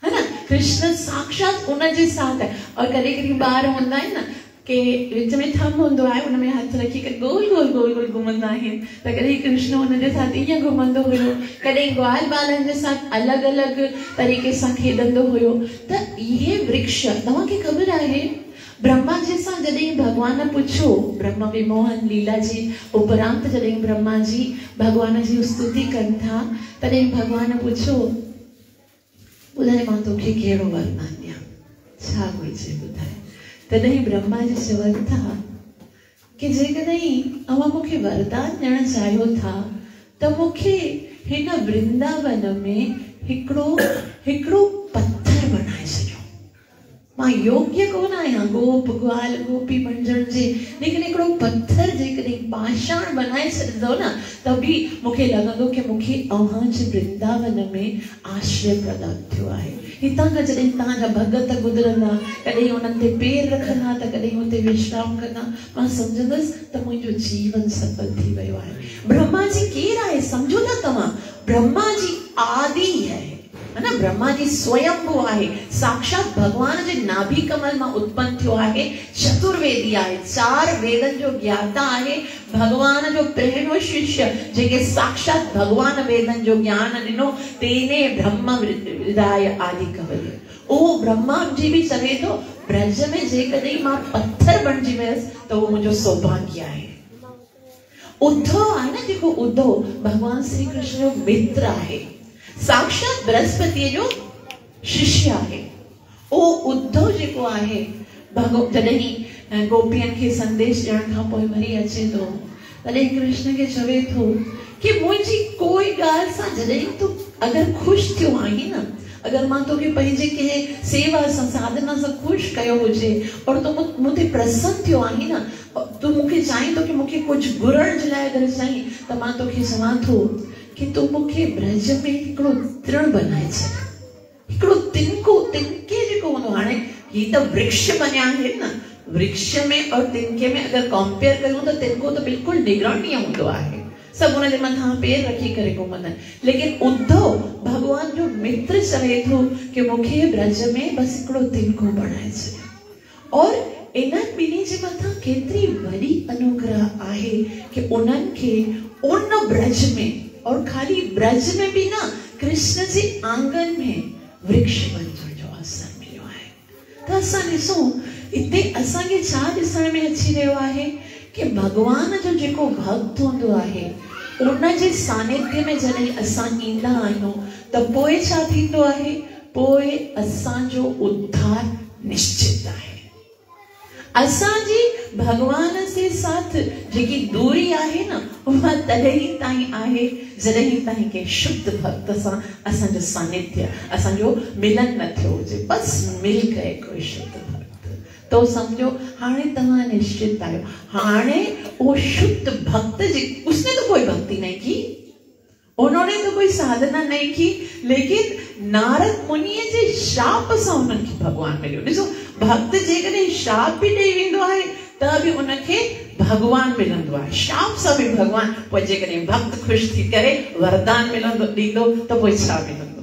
Speaker 1: है ना। कृष्ण साक्षात उन जे साथ है। और कॾहिं कॾहिं ॿार हूंदा आहिनि न कि विच में थंब हूंदो आहे, उन में हथ रखी करे गोल गोल गोल गोल घुमंदा आहिनि। त कॾहिं कृष्ण उन जे साथ ईअं घुमंदो हुयो, कॾहिं ग्वाल बालनि जे साथ अलॻि अलॻि तरीक़े सां खेॾंदो हुयो। त इहे वृक्ष तव्हांखे ख़बर आहे ब्रह्मा जी सां जॾहिं भगवान पुछो, ब्रह्मा विमोहन लीला जी उपरांत जॾहिं ब्रह्मा जी भगवान जी स्तुति कनि था तॾहिं भगवान पुछो, ॿुधाए मां तोखे कहिड़ो वरदान ॾियां, छा घुरिजे ॿुधाए। तॾहिं ब्रह्मा जी चवनि था कि जेकॾहिं अव्हां मूंखे वरदान ॾियणु चाहियो था त मूंखे हिन वृंदावन में हिकिड़ो पत्थर बनाए छॾियो। मां योग्य कोन आहियां गोप ग्वाल गोपी बणजण जे, लेकिन हिकिड़ो पत्थर जेकॾहिं पाषाण बनाए छॾींदो न त बि मूंखे लॻंदो कि मूंखे अव्हां जे वृंदावन में आश्रय प्रदान थियो आहे। हितां खां जॾहिं तव्हांजा भगत गुज़रंदा, कॾहिं उन्हनि ते पेर रखंदा त कॾहिं हुते विश्राम कंदा, मां सम्झंदसि त मुंहिंजो जीवन सफल थी वियो आहे। ब्रह्मा जी केरु आहे सम्झो था तव्हां, ब्रह्मा जी आदि है ना, ब्रह्मा जी स्वयंभू आहे, साक्षात भगवान जे नाभि कमल मां उत्पन्न थियो आहे, चतुर्वेदी आहे, 4 वेदन जो ज्ञाता आहे, भगवान जो पहिरियों शिष्य जेके साक्षात भगवान वेदन जो ज्ञान ॾिनो, तेने ब्रह्म विदाय आदि कवि। ओ ब्रह्मा जी भी चवे तो ब्रज में जेकॾहिं मां पत्थर बणिजी वियसि त उहो मुंहिंजो सौभाग्य आहे। उद्धव आहे न, जेको उद्धव भगवान श्री कृष्ण जो मित्र आहे, साक्षात बृहस्पति जो शिष्य आहे। ओ उद्धव जेको आहे जॾहिं गोपियन खे संदेश ॾियण खां पोइ वरी अचे थो तॾहिं कृष्ण खे चवे थो कि मुंहिंजी कोई ॻाल्हि सां जॾहिं तूं अगरि ख़ुशि थियो आहीं न, अगरि मां तोखे पंहिंजे कंहिं सेवा सां साधना सां ख़ुशि कयो हुजे और तूं मूं ते प्रसन्न थियो आहीं न, तूं मूंखे चाहीं थो कि मूंखे कुझु घुरण जे लाइ अगरि चाहीं त मां तोखे चवां थो कि तू मूंखे ब्रज में हिकिड़ो तृण बनाए छॾ, हिकिड़ो तिनके जेको हूंदो। हाणे ही त वृक्ष बनिया आहिनि न, वृक्ष में और तिनके में अगरि कंपेयर कयूं त तिनको त बिल्कुलु निगरणीय हूंदो आहे, सभु हुन जे मथां पेर रखी करे घुमंदा आहिनि। लेकिन उद्धव भगवान जो मित्र चवे थो कि मूंखे ब्रज में बसि हिकिड़ो तिनको बनाए छॾ। और इन्हनि ॿिन्ही जे मथां केतिरी वॾी अनुग्रह आहे कि उन्हनि खे उन ब्रज में, और खाली ब्रज में भी ना, कृष्ण जे आंगन में वृक्ष बणजण जो अवसर मिलियो आहे। त असां ॾिसूं इते असांखे छा ॾिसण में अची रहियो आहे कि भगवान जो जेको भक्त हूंदो आहे उन जे सानिध्य में जॾहिं असां ईंदा आहियूं त पोइ छा थींदो आहे, पोइ असांजो उद्धार निश्चित आहे। असांजी भगवान से साथ जेकी दूरी आहे न, उहा तॾहिं ताईं आहे जॾहिं ताईं के शुद्ध भक्त सां असांजो सानिध्य, असांजो मिलन न थियो हुजे। बसि मिल गए कोई शुद्ध भक्त तो समझो हाणे तव्हां निश्चित आहियो। हाणे वो शुद्ध भक्त उसने तो कोई भक्ति नहीं की, उन्होंने तो कोई साधना नहीं की, लेकिन नारद मुनि जे शाप सां उन्हनि खे भगवान मिलियो। ॾिसो भक्त जेकॾहिं शाप बि ॾेई वेंदो आहे त बि उनखे भगवान मिलंदो आहे, शाप सां बि भगवान। पोइ जेकॾहिं भक्त ख़ुशि थी करे वरदान मिलंदो ॾींदो त पोइ छा मिलंदो,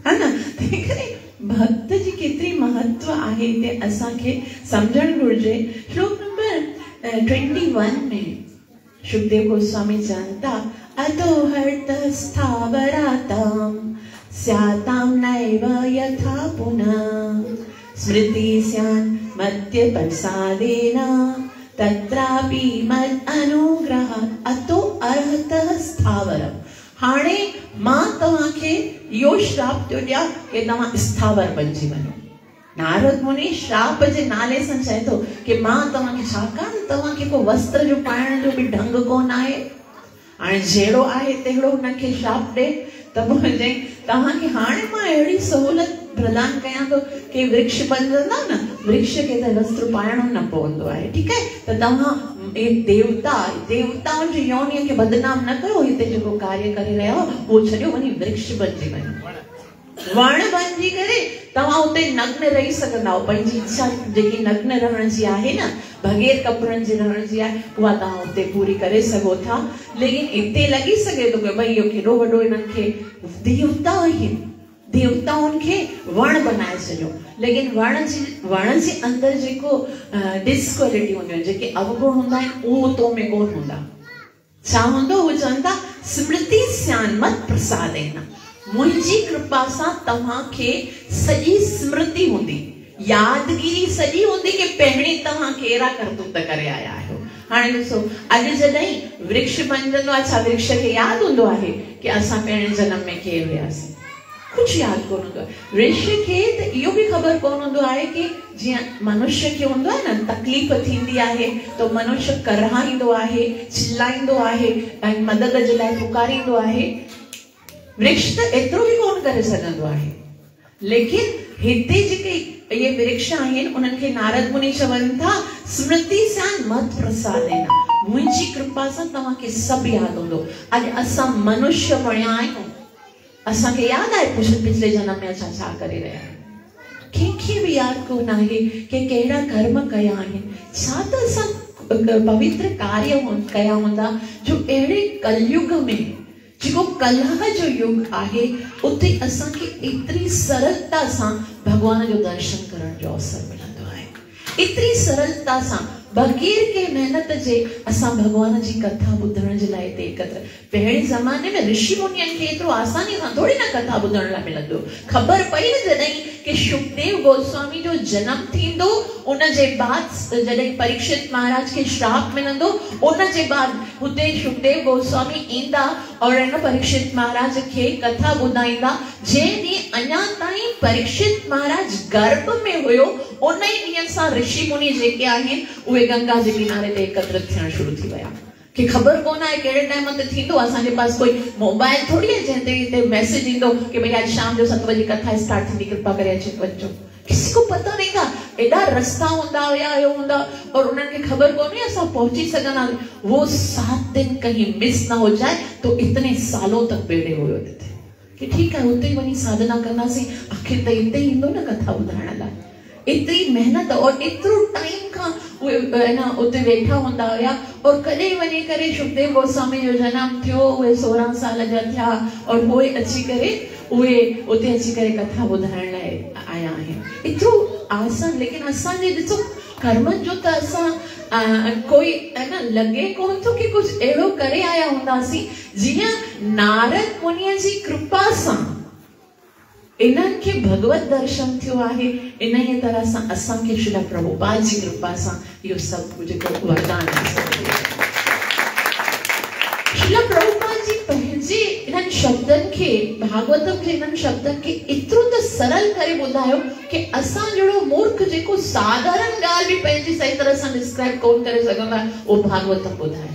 Speaker 1: है न। तंहिं करे भक्त जी केतिरी महत्व आहे हिते असांखे सम्झणु घुरिजे। श्लोक नंबर 21 में सुखदेव गोस्वामी चवनि था, अतो हर्त स्थावरातां स्यातां नैव यथा पुनः स्मृति स्यान् मध्यप्रसादेन तत्रापि मद अनुग्रहात् अतो अर्हतः स्थावरम्। हाणे मां तव्हांखे यो श्राप थो ॾियां कि तव्हां स्थावर बणिजी वञो। नारद मुनि श्राप जे नाले सां चए थो कि मां तव्हांखे, छाकाणि तव्हांखे को वस्त्र जो पाइण जो बि ढंग कोन आहे। हाणे जहिड़ो आहे तहिड़ो हुनखे श्राप ॾे त पोइ चई तव्हांखे हाणे मां अहिड़ी सहूलियत प्रदान कयां थो कि वृक्ष बणजंदा न, वृक्ष खे त वस्त्र पाइणो न पवंदो आहे। ठीकु आहे, त तव्हां देवताउनि जी योनिअ खे बदनाम न कयो। हिते जेको कार्य करे रहिया हो उहो छॾियो, वञी वृक्ष बणिजी वञो, वण बणिजी करे तव्हां उते नग्न रही सघंदा हो। पंहिंजी इच्छा जेकी नग्न रहण जी आहे न, बग़ैर कपिड़नि जे रहण जी आहे, उहा तव्हां उते पूरी करे सघो था। लेकिन हिते लॻी सघे थो कि भई इहो केॾो वॾो हिननि खे देवता आहिनि, देवताउनि खे वण बनाए छॾियो। लेकिन वण जे अंदरि जेको डिस्क्वालिटी हूंदियूं आहिनि, जेके अवगुण हूंदा आहिनि, उहो तो में कोन हूंदा। छा हूंदो? उहे चवनि था स्मृति स्यान् मत प्रसादेन, मुंहिंजी कृपा सां तव्हांखे सॼी स्मृति हूंदी, यादगिरी सॼी हूंदी कि पहिरीं तव्हां कहिड़ा करतूत करे आया आहियो। हाणे ॾिसो, अॼु जॾहिं वृक्ष बणजंदो आहे, छा वृक्ष खे यादि हूंदो आहे कि असां पहिरें जन्म में केरु हुआसीं? कुछ यादि कोन हूंदो आहे। वृक्ष खे त इहो बि ख़बर कोन हूंदो आहे कि जीअं मनुष्य खे हूंदो आहे न, तकलीफ़ थींदी आहे त मनुष्य कराईंदो आहे, चिल्लाईंदो आहे ऐं मदद जे लाइ पुकारींदो आहे। वृक्ष त एतिरो बि कोन करे सघंदो आहे। लेकिन हिते जेके इहे वृक्ष आहिनि, उन्हनि खे नारद मुनि चवनि था स्मृति स्यान् मत प्रसादेन, मुंहिंजी कृपा सां तव्हांखे सभु यादि हूंदो। अॼु असां मनुष्य बणिया आहियूं, असांखे यादि आहे पिछले जन्म में असां छा करे रहिया आहियूं? कंहिंखे बि यादि कोन आहे कि कहिड़ा कर्म कया आहिनि, छा त असां पवित्र कार्य कया हूंदा जो अहिड़े कलयुग में, जेको कलह जो युग आहे, उते असांखे एतिरी सरलता सां भगवान जो दर्शन करण जो अवसर मिलंदो आहे। एतिरी सरलता सां बग़ैर के मेहनत जे असां भगवान जी कथा ॿुधण जे लाइ हिते एकत्र। पहिरें ज़माने में ऋषि मुनियनि खे एतिरो आसानी सां थोड़ी न कथा ॿुधण लाइ मिलंदो। ख़बर पई न जॾहिं कि शुकदेव गोस्वामी जो जन्म थींदो, उन जे बाद जॾहिं परीक्षित महाराज खे श्राप मिलंदो, उन जे बाद हुते शुकदेव गोस्वामी ईंदा और इन परीक्षित महाराज खे कथा ॿुधाईंदा। जंहिं ॾींहुं अञा ताईं परीक्षित महाराज गर्भ में हुयो, उन ई ॾींहं सां ऋषि मुनि जेके आहिनि उहे गंगा जे किनारे ते एकत्रित थियण शुरू थी विया। कि ख़बर कोन आहे कहिड़े टाइम ते थींदो। असांजे पास कोई मोबाइल थोड़ी आहे जंहिं ते हिते मैसेज ईंदो कि भई आज शाम जो 7 बजे कथा स्टार्ट थींदी, कृपा करे अची वञो। किसी को पता नहीं था। एॾा रस्ता हूंदा हुया, हूंदा, और उन्हनि खे ख़बर कोन हुई असां पहुची सघंदा। वो 7 दिन कहीं मिस ना हो जाए तो इतने सालों तक बेड़े हुयो हिते कि ठीकु आहे उते वञी साधना कंदासीं, आखिर त हिते ईंदो न कथा ॿुधाइण लाइ। एतिरी मेहनत और एतिरो टाइम खां उहे उते वेठा हूंदा हुया। और कॾहिं वञी करे शुकदेव गोस्वामी जो जनम थियो, उहे 16 साल जा थिया और पोइ अची करे उहे उते अची करे कथा ॿुधाइण लाइ आया आहिनि। एतिरो आसान। लेकिन असांजे ॾिसो कर्मनि जो त असां कोई लॻे कोन थो कि कुझु अहिड़ो करे आया हूंदासीं। जीअं नारद मुनिअ जी कृपा सां इन्हनि खे भगवत दर्शन थियो आहे, इन ई तरह सां असांखे श्रील प्रभुपाद जी कृपा सां इहो सभु जेको वरदान आहे। श्रील प्रभुपाद जी पंहिंजे इन्हनि शब्दनि खे, भागवतम जे इन्हनि शब्दनि खे एतिरो त सरल करे ॿुधायो कि असां जहिड़ो मूर्ख जेको साधारण ॻाल्हि बि पंहिंजी सही तरह सां डिस्क्राइब कोन करे सघंदा, उहो भागवतम ॿुधाए।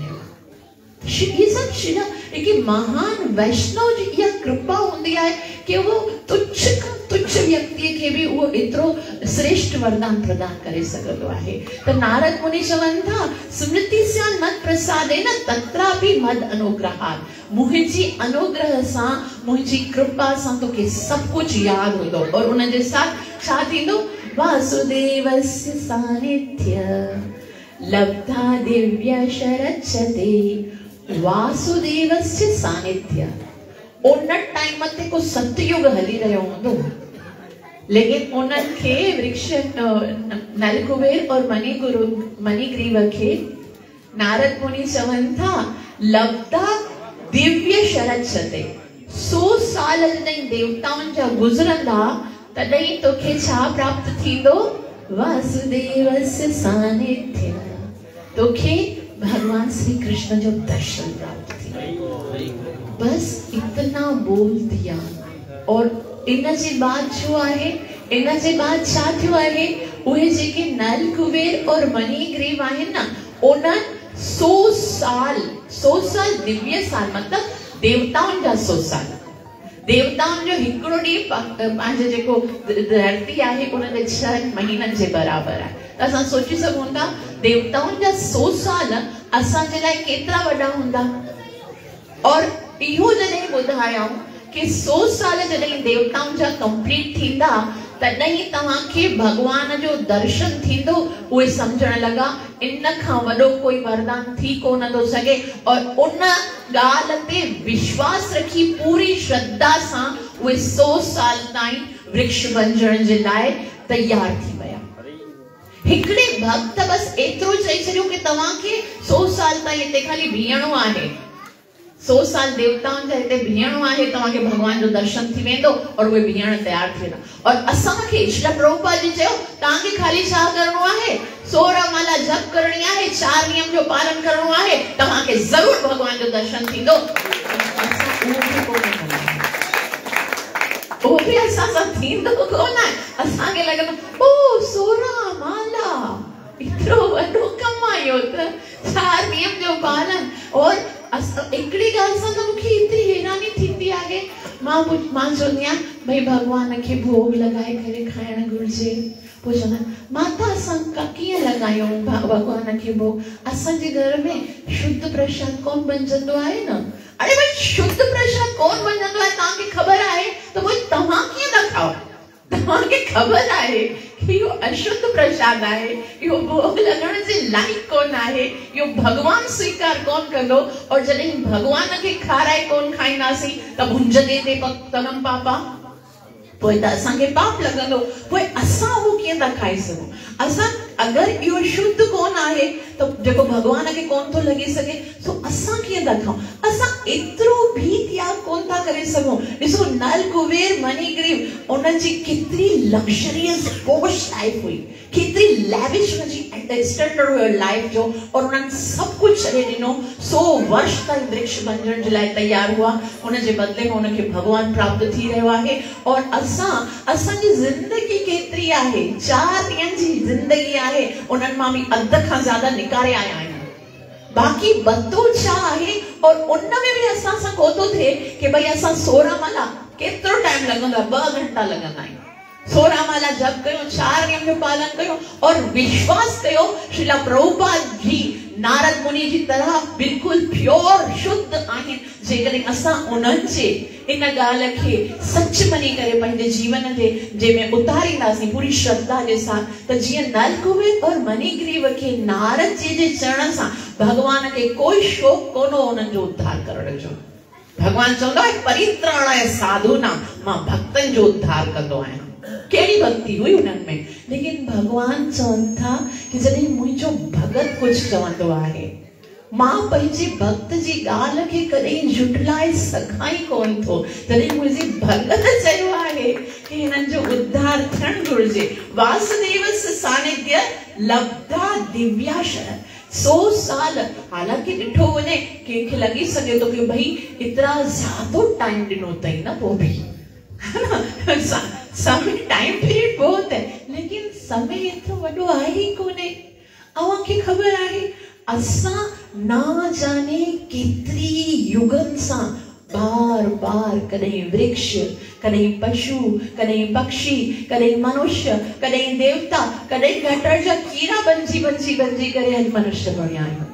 Speaker 1: ये सब शिला एक महान वैष्णव जी इहा कृपा होंदी है कि वो तुच्छ व्यक्ति के भी वो इतरो श्रेष्ठ वरदान प्रदान करे सकतो है। तो नारद मुनि चवनि था स्मृति स्यान् मत प्रसादेन तत्रापि मद अनुग्रहात्, मुंहिंजी अनुग्रह सां, मुंहिंजी कृपा सां तोखे सब कुछ याद हूंदो। और उन जे साथ छा थींदो? वासुदेवस्य सानिध्य लब्धा दिव्य शरच्छते, वासुदेवस्य सानिध्य। उन टाइम ते को सतयुग हली रहियो हूंदो, लेकिन उन्हनि खे वृक्ष नलकुबेर और मणिग्रीव खे नारद मुनि चवनि था लब्धा दिव्य शरच्छते, 100 साल जॾहिं देवताउनि जा गुज़रंदा तॾहिं तोखे छा प्राप्त थींदो? वासुदेवस्य सानिध्य। तोखे भगवान श्री कृष्ण जो दर्शन प्राप्त थींदो। बस इतना बोल दिया। और इन जे बाद जो आहे, इन जे बाद छा थियो आहे? उहे जेके नल कुबेर और मणिग्रीव आहिनि न, उन्हनि 100 साल दिव्य साल मतलब देवताउनि जा 100 साल। देवताउनि जो हिकिड़ो ॾींहुं पंहिंजे जेको धरती आहे उनजे 6 महीननि जे बराबर आहे। त असां सोचे सघूं था देवताउनि जा 100 साल असांजे लाइ केतिरा वॾा हूंदा। और इहो जॾहिं ॿुधायूं कि 100 साल जॾहिं देवताउनि जा कंप्लीट थींदा तॾहिं तव्हांखे भगवान जो दर्शन थींदो। उहे सम्झण लॻा इन खां वॾो कोई वरदान थी कोन थो सघे। और उन ॻाल्हि ते विश्वास रखी पूरी श्रद्धा सां उहे 100 साल ताईं वृक्ष बणजण जे लाइ तैयार थी विया। हिकिड़े भक्त बस एतिरो चई छॾियो कि तव्हांखे 100 साल ताईं हिते खाली बीहणो आहे। 100 साल देवताउनि जा हिते बीहणो आहे, तव्हांखे भगवान जो दर्शन थी वेंदो। और उहे बीहण तैयार थी वेंदा। और असांखे श्री प्रभुपाद जी चयो तव्हांखे खाली छा करणो आहे? 16 माला जप करणी आहे, 4 नियम जो पालन करणो आहे, तव्हांखे ज़रूर भगवान जो दर्शन थींदो। उहो बि असां सां थींदो कोन आहे। असांखे लॻंदो ओ 16 माला एतिरो वॾो कमु आहे इहो त, 4 नियम जो पालन। और हिकिड़ी ॻाल्हि सां त मूंखे एतिरी हैरानी थींदी आहे। मां चवंदी आहियां भई भगवान खे भोग लॻाए करे खाइण घुरिजे। पोइ चवंदा माता असां कीअं लॻायूं भगवान खे भोग? असांजे घर में शुद्ध प्रसाद कोन बणजंदो आहे न। अरे भाई शुद्ध प्रसाद कोन बणजंदो आहे, तव्हांखे ख़बर आहे त पोइ तव्हां कीअं था खाओ? तव्हांखे ख़बर आहे कि इहो अशुद्ध प्रसाद आहे, इहो भोग लॻण जे लाइक़ कोन आहे, इहो भगवान स्वीकार कोन कंदो। और जॾहिं भगवान खे खाराए कोन खाईंदासीं त भुंजदे ते पतनम पापा, पोइ त असांखे पाप लॻंदो। पोइ असां उहो कीअं था खाई सघूं? असां अगरि इहो शुद्ध कोन आहे त जेको भगवान खे कोन थो लॻी सघे, सो असां कीअं था खाऊं? असां एतिरो भी त्याग कोन था करे सघूं। ॾिसो नल कुबेर मणिग्रीव उनजी केतिरी लग्जरियस पॉश लाइफ हुई, केतिरी लैविश उनजी स्टैंडर्ड हुयो लाइफ जो। और उन्हनि सभु कुझु छॾे ॾिनो। 100 वर्ष ताईं वृक्ष बणजण जे लाइ तैयार हुआ। उनजे बदले में उनखे भगवान प्राप्त थी रहियो आहे। और असांजी ज़िंदगी केतिरी आहे? 4 ॾींहंनि जी ज़िंदगी आहे, उन्हनि मां बि अध खां ज़्यादा निकारे आया आहियूं। बाक़ी बतो छा आहे? और उनमें बि असां सां को थो थिए कि भई असां 16 माला केतिरो टाइम लॻंदो आहे? 2 घंटा लॻंदा आहिनि। 16 माला जप कयो, 4 नियम जो पालन कयो और विश्वास कयो श्रीला प्रभुपाद जी नारद मुनि जी तरह बिल्कुल प्योर शुद्ध आहिनि। जेकॾहिं असां उन्हनि जे इन ॻाल्हि खे सच मञी करे पंहिंजे जीवन जे में उतारींदासीं पूरी श्रद्धा जे साथ, त जीअं नल कुबेर और मणिग्रीव खे नारद जी जे चरण सां भगवान खे कोई शौक़ कोन्हो उन्हनि जो उद्धार करण जो। भगवान चवंदो आहे परित्राणाय साधूनां, मां भक्तनि जो उद्धार कंदो आहियां। केड़ी भक्ति हुई उन्हनि में? लेकिन भगवान चवनि था कि जॾहिं मुंहिंजो भगत कुझु चवंदो आहे, मां पंहिंजे भक्त जी ॻाल्हि खे कॾहिं झुटलाए सघां ई कोन थो। तॾहिं मुंहिंजी भगत चयो आहे कि हिननि जो उद्धार थियणु घुरिजे। वासुदेवस्य सानिध्य लब्धा दिव्याशय। 100 साल हालांकि ॾिठो वञे कंहिंखे लॻी सघे थो कि भई एतिरा ज़्यादा टाइम ॾिनो अथई न, पोइ बि समय टाइम पीरियड बहुत है, लेकिन समय एतिरो वॾो आहे ई कोन्हे। अव्हांखे ख़बर आहे असां ना जाने केतिरी युगनि सां बार बार कॾहिं वृक्ष, कॾहिं पशु, कॾहिं पक्षी, कॾहिं मनुष्य, कॾहिं देवता, कॾहिं गटर जा कीड़ा बणजी करे अॼु मनुष्य बणिया आहियूं।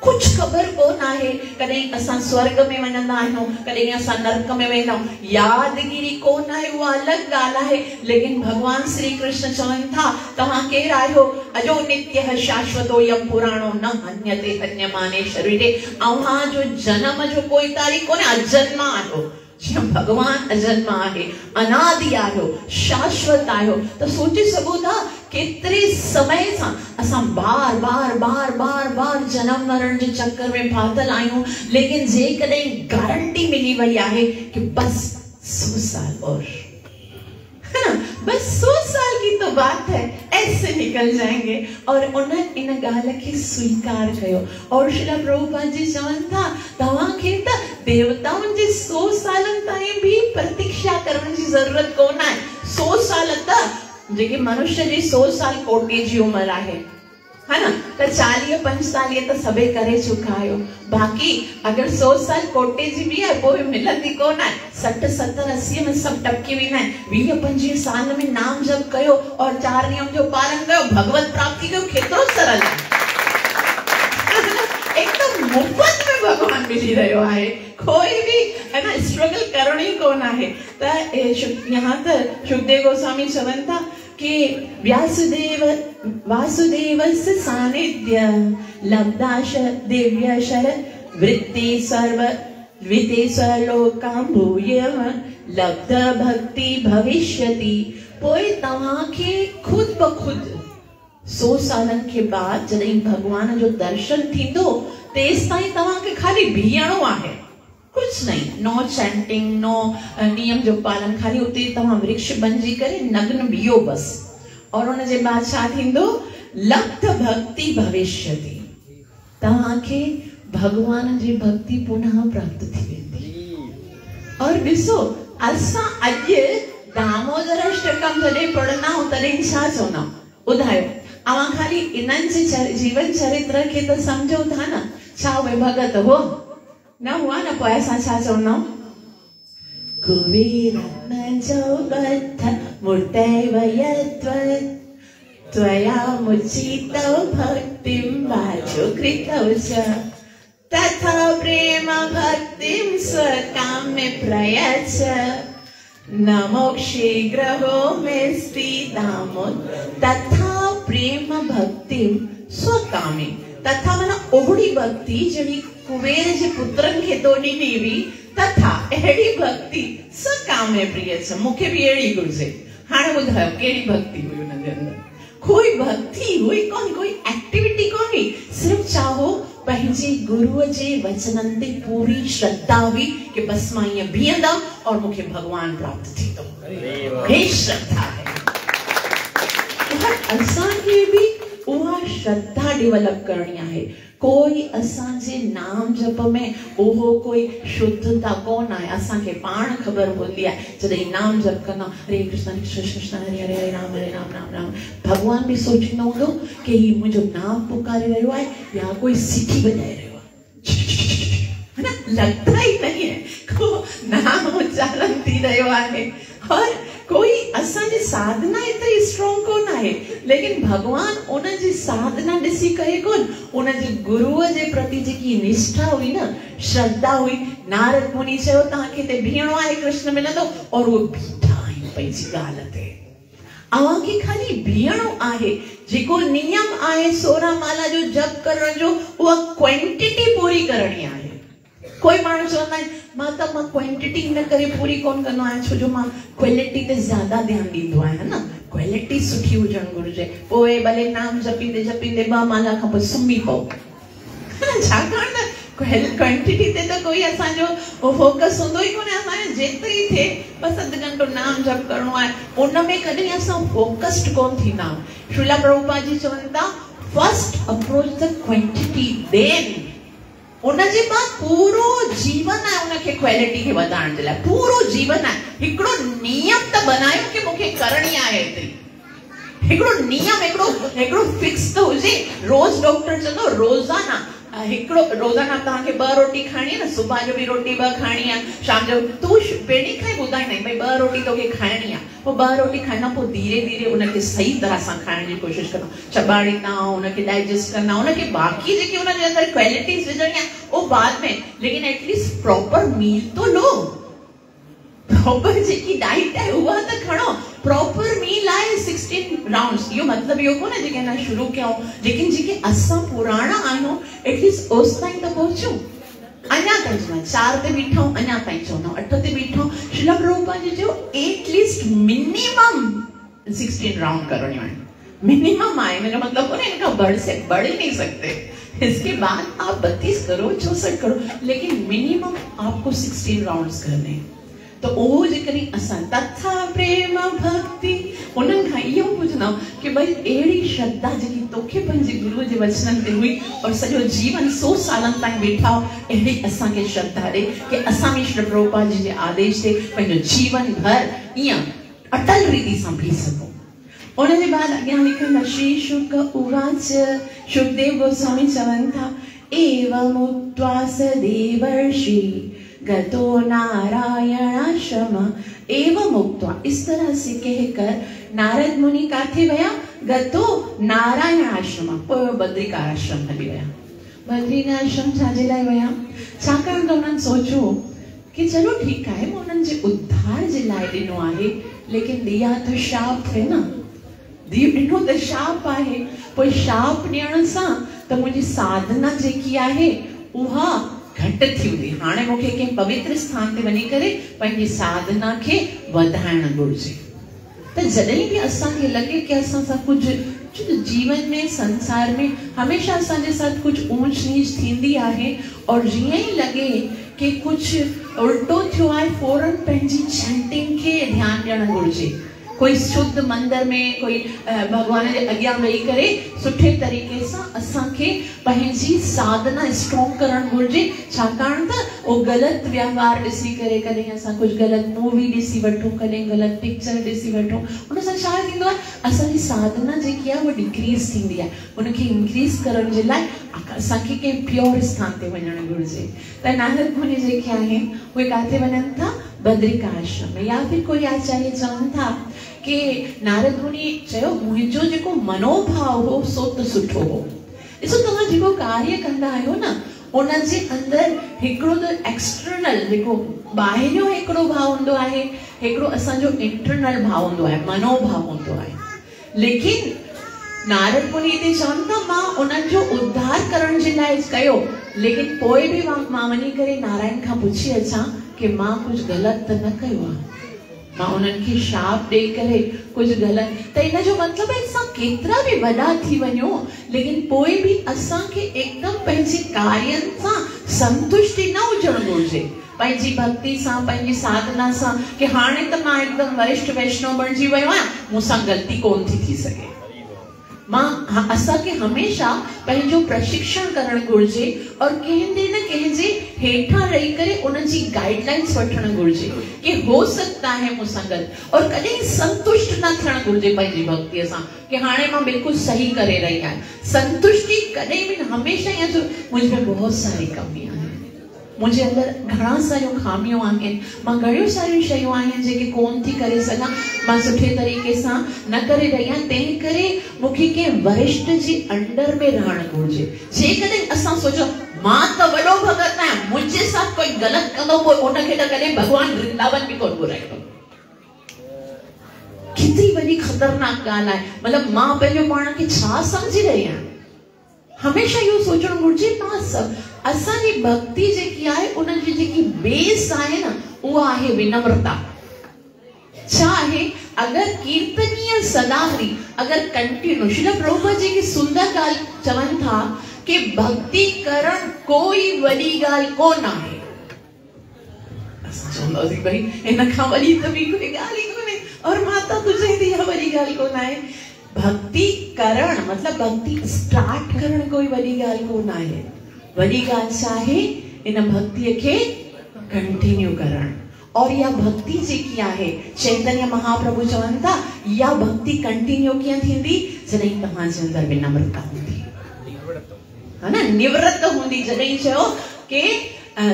Speaker 1: कुछ ख़बर कोन आहे। कॾहिं असां स्वर्ग में वञंदा आहियूं, कॾहिं असां नरक में वेंदा आहियूं। यादगिरी कोन आहे, उहा अलॻि ॻाल्हि आहे। लेकिन भगवान श्री कृष्ण चवनि था तव्हां केरु आहियो? अजो नित्य शाश्वतो यम पुराणो न हन्यते हन्यमाने शरीरे। अव्हां जो जन्म जो कोई तारीख़ कोन्हे, अजन्मा आहियो। जब भगवान अजन्मा है, अनादि आयो, शाश्वत आयो, तो सोचे सघो था केतरे समय सां असां बार बार बार बार बार जन्म मरण जे चक्कर में फाथल आयूं, लेकिन जे कॾहिं गारंटी मिली वई आहे कि बस 100 साल और, है ना, बस 100 साल की तो बात है, ऐसे निकल जाएंगे। और उन्हें इन गाल के स्वीकार कयो। और श्रीला प्रभुपाद जी चवन था तव्हांखे त देवताउनि जे 100 सालन ताईं भी प्रतीक्षा करण जी जरूरत कोन आहे। 100 साल त जेके मनुष्य जी 100 साल कोटि जी उम्र आहे, है ना, तो 40-45 तो सबे करे चुका आयो। बाकी अगर 100 साल कोटे जी भी है वो भी मिलंदी कोन है। 60, 70, 80 में सब टपकी भी ना 20-25 साल में नाम जप कयो और 4 नियम जो पालन कयो, भगवत प्राप्ति कयो, केतरो सरल है। एकदम मुफ्त में भगवान मिली रहो है, कोई भी है ना स्ट्रगल करनी कोन है। तो यहाँ तक सुखदेव गोस्वामी चवन था कि वासुदेवस्य सानिध्य लब्धाश दिव्यशर वृत्ति सर्व विते सर्वलोकां भूयः लब्ध भक्ति भविष्यति। पोइ तव्हांखे खुद ब खुद 100 सालन के बाद जॾहिं भगवान जो दर्शन थींदो, तेस ताईं तव्हांखे खाली बीहणो आहे, कुछ नहीं, नो चैंटिंग, नो नियम जो पालन, खाली उते तव्हां वृक्ष बंजी करे नग्न बीहो बस। और उन जे बाद छा थींदो, लब्ध भक्ति भविष्यति, तव्हांखे भगवान जी भक्ति पुनः प्राप्त थी वेंदी। और ॾिसो असां अॼु दामोदर अष्टकम जॾहिं पढ़ंदा आहियूं तॾहिं छा चवंदा आहियूं, ॿुधायो अवां खाली इन्हनि जे जीवन चरित्र खे त सम्झो था न, छा उहे भगत हो न हुआ न, पोइ असां छा चवंदा आहियूं, कुबेर न जो बद्ध मूर्तैव यद्वत् त्वया मुचितो भक्तिं वाचो कृतौ च तथा प्रेम भक्तिं स्वकाम्य प्रयच्छ न मोक्षे ग्रहो मेस्ति दामोद। तथा प्रेम भक्तिं स्वकाम्य, तथा माना ओहड़ी भक्ति जड़ी कुबेर जे पुत्रन के तो ॾिनी हुई, तथा अहिड़ी भक्ति स्वकाम्य प्रियच्छ, मूंखे भी अहिड़ी घुर्जे। हाणे ॿुधायो कहिड़ी भक्ति हुई उन जे अंदर, कोई भक्ति हुई कोन, कोई एक्टिविटी कोन हुई, सिर्फ चाहो पंहिंजे गुरुअ जे वचननि ते पूरी श्रद्धा हुई कि बस मां ईअं बीहंदमि और मूंखे भगवान प्राप्त थींदो। हे श्रद्धा है, असांखे भी उहा श्रद्धा डेवलप करनी आहे। कोई असांजे नाम जप में ओहो कोई शुद्धता कोन आहे, असांखे पाण ख़बर हूंदी आहे जॾहिं नाम जप कंदा हरे कृष्ण कृष्ण हरे हरे हरे राम राम राम। भगवान भी सोचींदो हूंदो कि ही मुंहिंजो नाम पुकारे रहियो आहे या कोई सीटी बजाए रहियो आहे, है ना, लगता ही नहीं है को नाम उच्चारण थी रहियो आहे। और कोई असांजी साधना इतनी स्ट्रॉन्ग कोन आहे, लेकिन भगवान उन जी साधना ॾिसी करे कोन, उन जे गुरुअ जे प्रति जेकी निष्ठा हुई न, श्रद्धा हुई। नारद मुनि चयो तव्हांखे ते बीहणो आहे, कृष्ण मिलंदो, और उहो बीठा आहिनि पंहिंजी ॻाल्हि ते। अव्हांखे खाली बीहणो आहे, जेको नियम आहे 16 माला जो जप करण जो, उहा क्वांटिटी पूरी करणी आहे। कोई माण्हू चवंदा आहिनि मां क्वांटिटी न करे पूरी कोन कंदो आहियां, छो जो मां क्वालिटी ते ज्यादा ध्यान ॾींदो आहियां न, क्वालिटी सुठी हुजणु घुरिजे। पोइ भले नाम जपींदे जपींदे 2 माला खां पोइ सुम्ही पओ, छाकाणि न क्वांटिटी ते त कोई असांजो फोकस हूंदो ई कोन्हे। असांखे जेतिरी थिए बसि अधु घंटो नाम जप करणो आहे, उन में कॾहिं असां फोकस्ड कोन थींदा आहियूं। श्रीला प्रभुपाद जी चवनि था first approach the quantity, then उनजे बाद पूरो जीवन है उनके क्वालिटी के वधाइण जे लाइ, पूरो जीवन है। हिकड़ो नियम त बनायो कि मूंखे करणी आहे एतिरी, हिकड़ो नियम हिकड़ो फिक्स तो हुजे। रोज डॉक्टर चवंदो रोजाना हिकड़ो रोजाना तव्हांखे 2 रोटी खाणी है न, सुबह जो भी रोटी 2 खाणी है, शाम जो तू पेड़ी खाई ॿुधाईंदा भई 2 रोटी तोखे खाइणी आहे। पोइ 2 रोटी खाइणा पोइ धीरे धीरे उनखे सही तरह सां खाइण जी कोशिशि कंदा, चबाड़ींदा, उनखे डाइजेस्ट कंदा, उनखे बाकी जेकी उनजे अंदर क्वालिटीज विझणी आहे वो बाद में, लेकिन एटलीस्ट प्रॉपर मील तो लो, प्रॉपर जेकी डाइट है उहा त खणो। प्रॉपर मील आहे 16 राउंड्स, यो मतलब यो कोन जेके ना शुरू कयो, लेकिन जेके असां पुराणा आहियूं एटलीस्ट ओस ताईं त पहुचूं। अञा ताईं चवंदा 4 ते बीठा अञा ताईं चवंदा 8 ते बीठा प्रभुपाद जी जो एटलीस्ट मिनिमम 16 राउंड करनी है, मिनिमम आए, मेरा मतलब हो ना इनका बढ़ से बढ़ ही नहीं सकते। इसके बाद आप 32 करो 64 करो, लेकिन मिनिमम आपको 16 राउंड्स करने हैं। तो वो जेकॾहिं असां तथा प्रेम भक्ति उन्हनि खां इहो पुछंदा कि भाई अहिड़ी श्रद्धा जेकी तोखे पंहिंजे गुरुअ जे वचननि ते हुई और सॼो जीवन 100 सालनि ताईं वेठा हो, अहिड़ी असांखे श्रद्धा ॾे कि असां बि श्री प्रभुपाद जी जे आदेश ते पंहिंजो जीवन भर ईअं अटल रीति सां बीह सघूं। उनजे बाद अॻियां लिखंदा श्री शुक उवाच, शुकदेव गोस्वामी चवनि था एवं उक्त्वा स देवर्षि गतो नारायणाश्रम। एवं उक्त्वा, इस तरह से कहकर नारद मुनि काथे वया, गतो नारायणाश्रम, बद्रिकाश्रम हली वया। बद्रिकाश्रम छाजे लाइ वया, छाकाणि त उन्हनि सोचो कि चलो ठीक है मैं उन्हनि जे उद्धार जे लाइ ॾिनो आहे, लेकिन दिया तो शाप है ना, ॾिनो त शाप आहे, पोइ शाप ॾियण सां त मुंहिंजी साधना जेकी आहे उहा घटि थी वेंदी। हाणे मूंखे कंहिं पवित्र स्थान ते वञी करे पंहिंजी साधना खे वधाइण घुरिजे। त जॾहिं बि असांखे लॻे कि असां सां कुझु जीवन में संसार में हमेशा असांजे साथ कुझु ऊंच नीच थींदी आहे और जीअं ई लॻे कि कुझु उल्टो थियो आहे, फौरन पंहिंजी चैंटिंग खे ध्यानु ॾियणु घुरिजे। कोई शुद्ध मंदिर में कोई भगवान जे अॻियां वेही करे सुठे तरीक़े सां असांखे पंहिंजी साधना स्ट्रॉन्ग करणु घुरिजे। छाकाणि त उहो ग़लति व्यवहार ॾिसी करे कॾहिं असां कुझु ग़लति मूवी ॾिसी वठूं, कॾहिं ग़लति पिक्चर ॾिसी वठूं, उन सां छा थींदो आहे, असांजी साधना जेकी आहे उहा डिक्रीज़ थींदी आहे। उनखे इंक्रीज़ करण जे लाइ असांखे कंहिं प्योर स्थान ते वञणु घुरिजे। त नारद मुनि जेके आहिनि उहे काथे वञनि था, बद्रिका आश्रम में। या फिर कोई आचार्य चवनि था कि नारद मुनि चयो मुंहिंजो जेको मनोभाव हो सो त सुठो हो। ॾिसो तव्हां जेको कार्य कंदा आहियो न, उनजे अंदरि हिकिड़ो त एक्सटर्नल जेको ॿाहिरियों हिकिड़ो भाव हूंदो आहे, हिकिड़ो असांजो इंटरनल भाव हूंदो आहे, मनोभाव हूंदो आहे। लेकिन नारद मुनि हिते चवनि था मां उन्हनि जो उद्धार करण जे लाइ कयो, लेकिन पोइ बि मां वञी करे नारायण खां पुछी अचां कि मां कुझु ग़लति त न कयो आहे, मां उन्हनि खे शाप ॾेई करे कुझु ग़लति। त इन जो मतिलबु आहे असां केतिरा बि वॾा थी वञूं, लेकिन पोइ बि असांखे एकदमि पंहिंजे कार्यनि सां संतुष्टि न हुजणु घुरिजे, पंहिंजी भक्ति सां, पंहिंजी साधना सां, कि हाणे त मां एकदमि वरिष्ठ वैष्णव बणिजी वियो आहियां, मूंसां ग़लती कोन थी सघे। असांखे हमेशा पंहिंजो प्रशिक्षण करणु घुरिजे और कंहिंजे न कंहिंजे हेठां रही करे उनजी गाइडलाइंस वठणु घुरिजे कि हो सकता है मूंसां गॾु, और कॾहिं संतुष्ट न थियणु घुरिजे पंहिंजी भक्तीअ सां कि हाणे मां बिल्कुलु सही करे रही आहियां। संतुष्टि कॾहिं बि हमेशा ईअं जो मुझ में बहुत सारी कमी आहे, मुंहिंजे अंदरि घणा सारियूं खामियूं आहिनि, मां घणियूं सारियूं शयूं आहिनि जेके कोन थी करे सघां, मां सुठे तरीक़े सां न करे रही आहियां। तंहिं करे मूंखे कंहिं वरिष्ठ जे अंडर में रहणु घुरिजे। जेकॾहिं असां सोचो मां त वॾो भगत आहियां, मुंहिंजे साथ कोई ग़लति कंदो, पोइ उनखे त कॾहिं भॻवान वृंदावन बि कोन घुराईंदो। केतिरी वॾी ख़तरनाक ॻाल्हि आहे। मतिलबु मां पंहिंजो पाण खे छा सम्झी रही आहियां, हमेशा इहो सोचणु घुरिजे मां असांजी भक्ति जेकी आहे उनजी जेकी बेस आहे न उहा आहे विनम्रता। छा आहे, अगर कीर्तनीय सदाहरी अगर कंटिन्यू, श्री प्रभुपाद जी की सुंदर ॻाल्हि चवनि था कि भक्ति करण कोई वॾी ॻाल्हि कोन आहे। असां चवंदासीं भई हिन खां वॾी त ॿी कोई ॻाल्हि ई कोन्हे, और माता तूं चई थी इहा वॾी ॻाल्हि कोन आहे। भक्ति करण मतलब भक्ति स्टार्ट करण कोई वॾी ॻाल्हि कोन आहे। वॾी ॻाल्हि छा आहे, इन भक्तिअ खे कंटिन्यू करण। और इहा भक्ति जेकी आहे, चैतन्य महाप्रभु चवनि था इहा भक्ति कंटिन्यू कीअं थींदी, जॾहिं तव्हांजे अंदरि विनम्रता हूंदी, है ना, निवृत्त हूंदी। जॾहिं चयो कि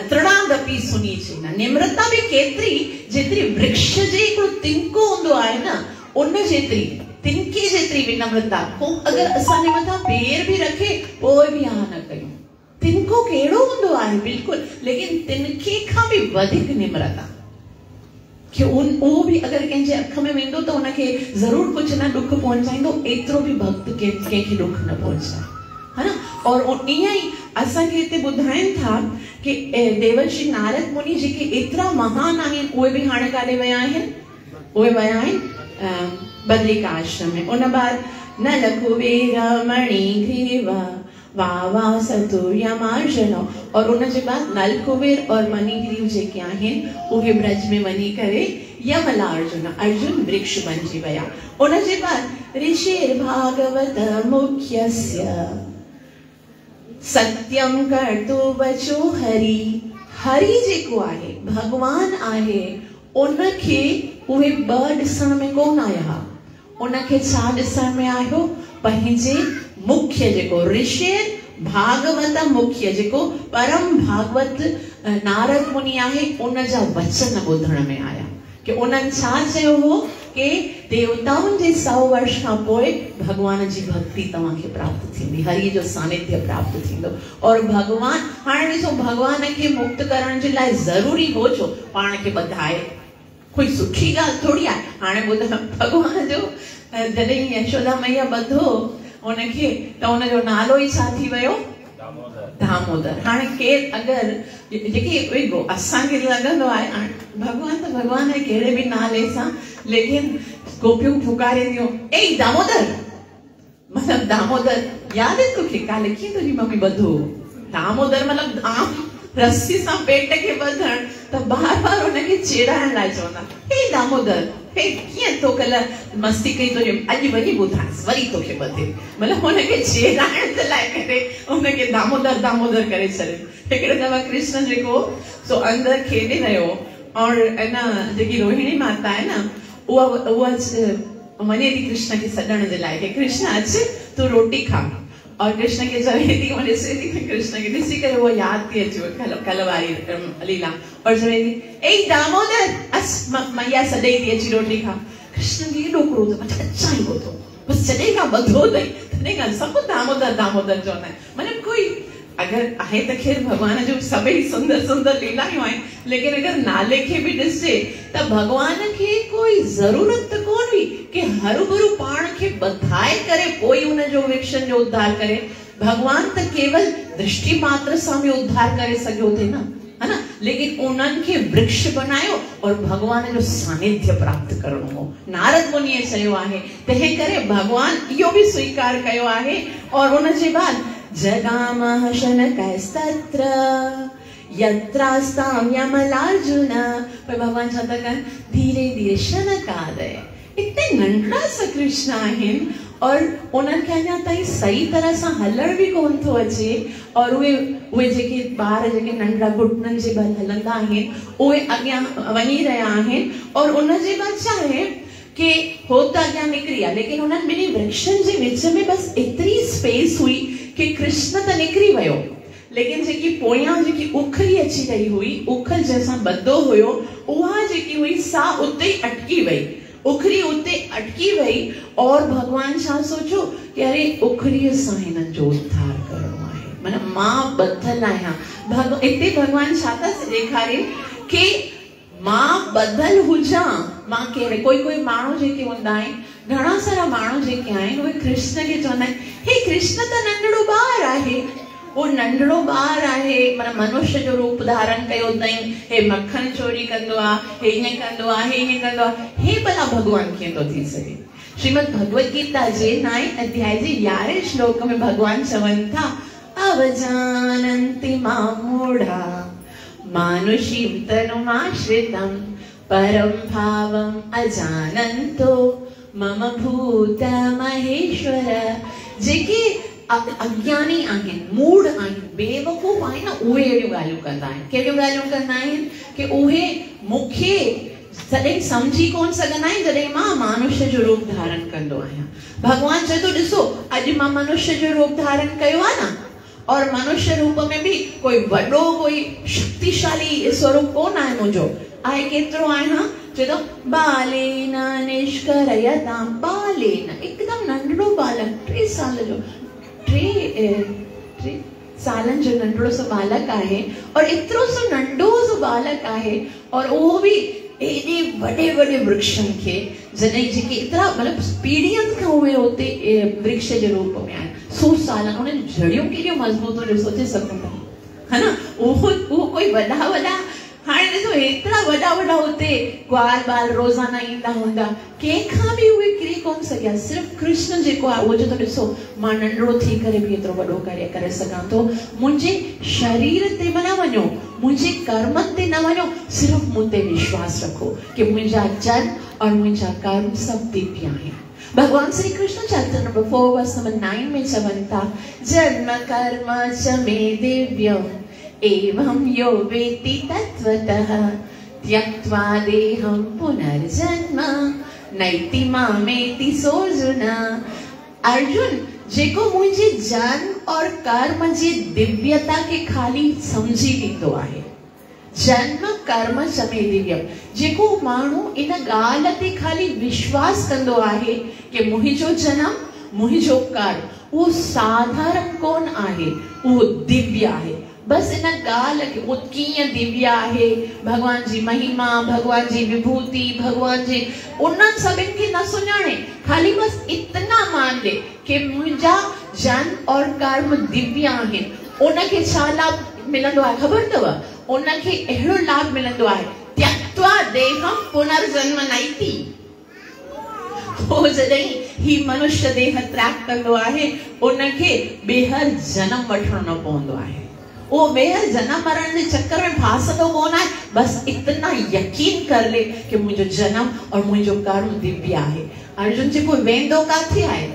Speaker 1: तृणादपि सुनीचीन, निम्रता बि केतिरी, जेतिरी वृक्ष जे हिकिड़ो तिनको हूंदो आहे न, उन जेतिरी तिनके जेतिरी विनम्रता। अगर असांजे मथां पेर बि रखे पोइ बि हा न कयूं। तिनको कहिड़ो हूंदो आहे बिल्कुलु, लेकिन तिनके खां बि वधीक निम्रता, कि उहो बि अगर कंहिंजे अख में वेंदो त उनखे ज़रूर कुझु न दुख पहुचाईंदो, एतिरो बि भक्त कंहिंखे दुख न पहुचाए, है ना। और ईअं ई असांखे हिते ॿुधाइनि था कि देवर्षि नारद मुनि जेके एतिरा महान आहिनि उहे बि हाणे काॾे विया आहिनि, उहे विया आहिनि बद्रिका आश्रम में। उन बाद नल कुबेर मणिग्रीव वावा सतु यमार्जनो, और उन जे बाद नल कुबेर और मणिग्रीव जेके आहिनि उहे ब्रज में वञी करे यमला अर्जुन वृक्ष बणिजी विया। उन जे बाद ऋषिर भागवत मुख्यस्य सत्यम कर्तु वचो हरि, हरि जेको आहे भगवान आहे उनखे उहे ॿ ॾिसण में कोन आया, उनखे छा ॾिसण में आयो, पंहिंजे मुख्य जेको ऋषि भागवत मुख्य जेको परम भागवत नारद मुनि आहे उन जा वचन ॿुधण में आया कि उन्हनि छा चयो हो कि देवताउनि जे 100 वर्ष खां पोइ भगवान जी भक्ति तव्हांखे प्राप्त थींदी, हरि जो सानिध्य प्राप्त थींदो। और भगवान हाणे ॾिसो भगवान खे मुक्त करण जे लाइ ज़रूरी हो छो पाण खे ॿधाए, कोई सुठी ॻाल्हि थोड़ी आहे। हाणे ॿुध भगवान जो जॾहिं यशोदा मैया ॿधो उनखे त उनजो नालो ई छा थी वियो, दामोदर। हाणे केर अगरि जेके असांखे लॻंदो आहे भगवान त भगवान आहे कहिड़े बि नाले सां, लेकिन गोपियूं पुकारींदियूं ए दामोदर, मतलब दामोदर याद है तोखे काल्ह कीअं तुंहिंजी मम्मी ॿधो, दामोदर मतलब दाम रस्सी सां पेट खे ॿधण, त बार बार उनखे चेड़ाइण लाइ चवंदा हे दामोदर, हे कीअं तो कल्ह मस्ती कई तुंहिंजे, अॼु वरी ॿुधाइसि वरी तोखे ॿधे, मतलब उनखे चेड़ाइण जे लाइ करे उनखे दामोदर दामोदर करे छॾे। हिकिड़े दफ़ा कृष्ण जेको सो अंदर खेॾे रहियो और न जेकी रोहिणी माता आहे न उहा वञे थी कृष्ण खे सॾण जे लाइ कि कृष्ण अच तूं रोटी खा, और कृष्ण के चवे थी वो ॾिसे थी कृष्ण के ॾिसी करे वो याद थी अचे कल वारी लीला, और चवे थी ए दामोदर अस मैया सॾे थी अची रोटी खा। कृष्ण खे एॾो क्रोध अच्छा ई ॿुधो बसि जॾहिं खां ॿधो अथई तॾहिं खां सभु दामोदर दामोदर चवंदा आहिनि। मतलब कोई अगर आहे त ख़ैर भगवान जो सभई सुंदर सुंदर लीलायूं आहिनि, लेकिन अगर नाले खे बि ॾिसे त भगवान खे कोई ज़रूरत कोन हुई कि हर गुरु पाण खे ॿधाए करे पोइ उनजो वृक्षनि जो उद्धार करे। भगवान त केवल दृष्टि मात्र सां बि उद्धार करे सघियो थे न, है ना, लेकिन उन्हनि खे वृक्ष बनायो और भगवान जो सानिध्य प्राप्त करणो हो। नारद मुनिअ चयो आहे, तंहिं करे भगवान इहो बि स्वीकार कयो आहे। और उन जे बाद जगामः शनकैस्तत्र यत्रास्तां यमलार्जुन, पर भगवान छा था कनि, धीरे धीरे शनकादय इतने नंढड़ा सा कृष्ण आहिनि और उन्हनि खे अञा ताईं सही तरह सां हलण बि कोन थो अचे, और उहे जेके ॿार जेके नंढड़ा घुटननि जे बल हलंदा आहिनि उहे अॻियां वञी रहिया आहिनि। और उन जे बाद छा आहे कि हो त अॻियां निकिरी आहे, लेकिन उन्हनि ॿिन्ही वृक्षनि जे विच में बसि एतिरी स्पेस हुई कि कृष्ण त निकिरी वियो, लेकिन जेकी पोयां जेकी उखरी अची रही हुई, उखल जंहिंसां ॿधो हुयो उहा जेकी हुई सा उते ई अटकी वई, उखरी उते अटकी वई। और भगवान छा सोचो कि अरे उखरीअ सां हिननि जो उद्धार करणो आहे, मतलब मां ॿधल आहियां। हिते भगवान छा था ॾेखारिनि कि मां ॿधल हुजां, मां कहिड़े कोई माण्हू जेके हूंदा आहिनि, घणा सारा माण्हू जेके आहिनि उहे कृष्ण खे चवंदा आहिनि हे कृष्ण त नंढड़ो ॿार आहे, वो नंढड़ो ॿार आहे, मतलब मनुष्य जो रूप धारण कयो अथई, हे मक्खन चोरी कंदो आहे, हे ईअं कंदो आहे, हे ईअं कंदो आहे, हे भला भगवान कीअं थो थी सघे। श्रीमद भगवत गीता जे 9 अध्याय जे 11 श्लोक में भगवान चवनि था अवजानन्ति मां मूढ़ा मानुषीं तनुमाश्रितं परं भावम् अजानन्तो मम भूत महेश्वर। जेके अज्ञानी आहिनि, मूढ़ आहिनि, बेवकूफ़ आहिनि न, उहे अहिड़ियूं ॻाल्हियूं कंदा आहिनि। कहिड़ियूं ॻाल्हियूं कंदा आहिनि कि उहे मूंखे तॾहिं समझी कोन सघंदा आहिनि जॾहिं मां मनुष्य जो रूप धारण कंदो आहियां। भगवान चए थो ॾिसो अॼु मां मनुष्य जो रूप धारण कयो आहे न, और मनुष्य रूप में भी कोई वॾो कोई शक्तिशाली स्वरूप कोन आहे मुंहिंजो, आहे केतिरो आहियां, चए थो बालेन निष्करयतां, बालेन एकदम नंढड़ो बालक 3 साल जो, 3 सालन जो नंढड़ो सो बालक आहे, और एतिरो सो नंढो सो बालक आहे, और उहो बि एॾे वॾे वॾे वृक्षनि खे जॾहिं जेके एतिरा मतिलबु पीढ़ियुनि खां उहे उते वृक्ष जे रूप में आहिनि, 100 साल उन्हनि जड़ियूं केॾियूं मज़बूत हुयूं, सोचे सघूं था, है न? उहो कोई वॾा हाणे ॾिसो एतिरा वॾा उते ग्वाल बाल रोज़ाना ईंदा हूंदा, कंहिंखां बि उहे किरी कोन सघिया। सिर्फ़ु कृष्ण जेको आहे उहो जो त ॾिसो मां नंढड़ो थी करे बि एतिरो वॾो कार्य करे सघां थो। मुंहिंजे शरीर ते न वञो, मुंहिंजे कर्मनि ते न वञो, सिर्फ़ु मूं ते विश्वास रखो कि मुंहिंजा जन्म और मुंहिंजा कर्म सभु दिव्य आहिनि। भगवान Shri Krishna chapter number 4 verse number 9 में चवनि था, जन्म कर्म च मे दिव्यम एवं यो वेति तत्वतः त्यक्त्वा देहं पुनर्जन्म नैति मामेति सोऽर्जुन। अर्जुन जेको मुंहिंजे जन्म और कर्म जी दिव्यता के खाली समझी वींदो आहे, जन्म कर्म च मे दिव्यम, जेको माण्हू इन ॻाल्हि ते खाली विश्वास कंदो आहे कि मुंहिंजो जन्म मुंहिंजो कर्म उहो साधारण कोन आहे, उहो दिव्य आहे। बस इन ॻाल्हि खे उहो कीअं दिव्य आहे, भगवान जी महिमा, भगवान जी विभूति, भगवान जे उन्हनि सभिनि खे न सुञाणे, खाली बस इतना मान ले कि मुंहिंजा जन्म और कर्म दिव्य आहिनि। उनखे छा लाभ मिलंदो आहे ख़बर अथव? उनखे अहिड़ो लाभ मिलंदो आहे, त्यक्त्वा देहं पुनर्जन्म नैति। पोइ जॾहिं ही मनुष्य देह त्याग कंदो आहे, उनखे ॿीहर जन्म वठणो न पवंदो आहे। वो ॿीहर जन्म मरण जे चक्कर में फासंदो कोन आहे। बस इतना यकीन कर ले कि मुंहिंजो जन्म और मुंहिंजो कर्म दिव्य आहे। अर्जुन जेको वेंदो काथे आहे?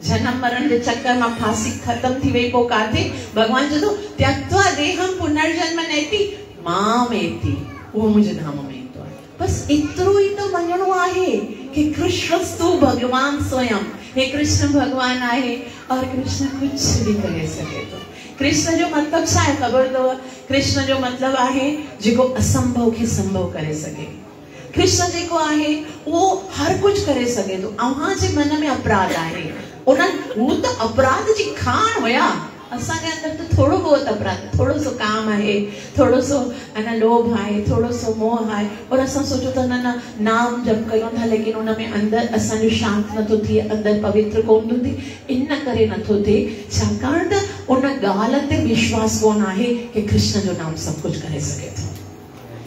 Speaker 1: जन्म मरण जे चक्कर में फांसी खत्म थी वई, पोइ काथे? भगवान जो त्यक्त्वा देहं पुनर्जन्म नैति मामेति, वो मुंहिंजे धाम में ईंदो आहे। बस एतिरो ई तो मञणो आहे कि कृष्णस्तु भगवान स्वयं, हे कृष्ण भगवान आहे और कृष्ण कुछ भी करे सके तो। कृष्ण जो मतलब छा आहे ख़बर अथव? कृष्ण जो मतलब आहे जेको असंभव खे संभव करे सके। कृष्ण जेको आहे वो हर कुछ करे सके तो। अव्हां जे मन में अपराध आहे, उन्हनि हू त अपराध जी खान हुया। असांजे अंदर तो थोड़ो बहुत अपराध, थोड़ो सो काम आहे, थोड़ो सो लोभ आहे, थोड़ो सो मोह आहे, और असां सोचो था न नाम जप कयूं था, लेकिन उन में अंदर असांजो शांत नथो थिए, अंदर पवित्र कोन थो थिए। इन करे नथो थिए छाकाणि त उन ॻाल्हि ते विश्वास कोन आहे कि कृष्ण जो नाम सब कुछ करे सके थो।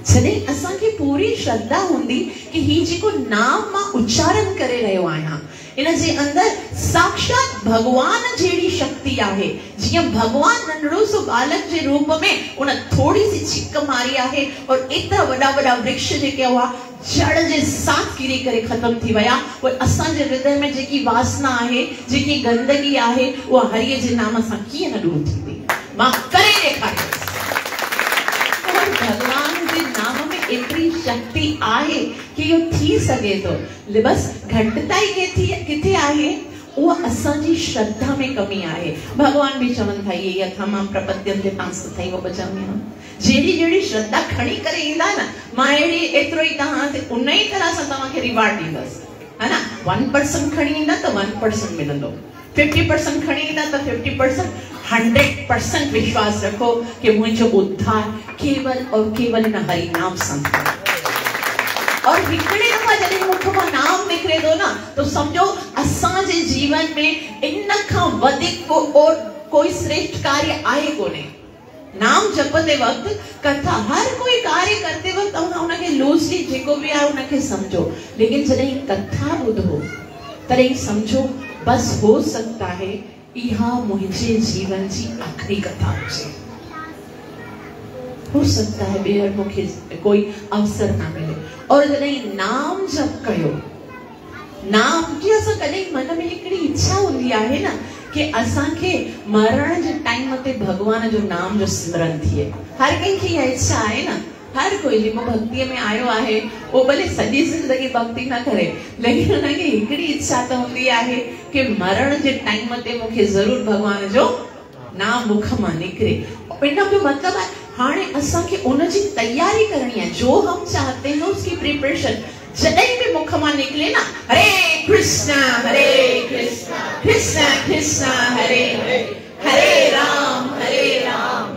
Speaker 1: जॾहिं असांखे पूरी श्रद्धा हूंदी कि ही जेको नाम मां उच्चारण करे रहियो आहियां, इन जे अंदर साक्षात भगवान जहिड़ी शक्ति आहे। जीअं भगवान नंढड़ो सो बालक जे रूप में उन थोड़ी सी छिक मारी आहे और एतिरा वॾा वृक्ष जेके हुआ जड़ जे साथ किरी करे खत्म थी विया। और असांजे हृदय में जेकी वासना आहे, जेकी गंदगी आहे, उहा हरिय जे नाम सां कीअं न दूर थींदी? मां करे ॾेखारियो। भगवान जे नाम में एतिरी शक्ति आहे कि इहो थी सघे थो। बस घटिताई किथे आहे? उहा असांजी श्रद्धा में कमी आहे। भगवान भी चवनि था ये यथा मां प्रपद्यन्ते तां तथैव भजाम्यहम्। जहिड़ी श्रद्धा खणी करे ईंदा न, मां एतिरो ई तव्हां ते उन ई तरह सां तव्हांखे रिवार्ड ॾींदसि, है ना? 1% खणी ईंदा त 1% मिलंदो, 50% खणी ईंदा त 50%, 100% विश्वास रखो कि मुझे उद्धार केवल और केवल इन हरि नाम सां। और हिकड़े दफा जॾहिं मुख मां नाम निकिरे थो न, तो समझो असांजे जीवन में इन खां वधीक और कोई श्रेष्ठ कार्य आहे कोन्हे। नाम जपते वक्त, कथा, हर कोई कार्य करते वक्त उनके लूजली जेको भी आहे उनके समझो, लेकिन जॾहिं कथा ॿुधो तॾहिं समझो बस हो सकता है इहा मुझे जीवन की आखिरी कथा हो सकता है ॿीहर मुझे कोई अवसर ना मिले। और जॾहिं नाम जप कयो, नाम की असां कॾहिं मन में हिकिड़ी इच्छा होंदी आहे न कि असांखे मरण जे टाइम ते भगवान जो नाम जो सिमरन थिए। हर कंहिंखे इहा इच्छा आहे न। हर कोई जेको भक्ति में आयो आहे वो भले सॼी जिंदगी भक्ति न करे, लेकिन उनखे हिकिड़ी इच्छा त हूंदी आहे कि मरण जे टाइम ते मूंखे ज़रूर भगवान जो नाम मुख मां निकिरे। इन जो मतलब है हाणे असांखे उनजी तैयारी करनी है। जो हम चाहते हैं उसकी प्रिपरेशन जॾहिं भी मुख मां निकले ना, हरे कृष्णा कृष्णा कृष्णा हरे हरे, हरे राम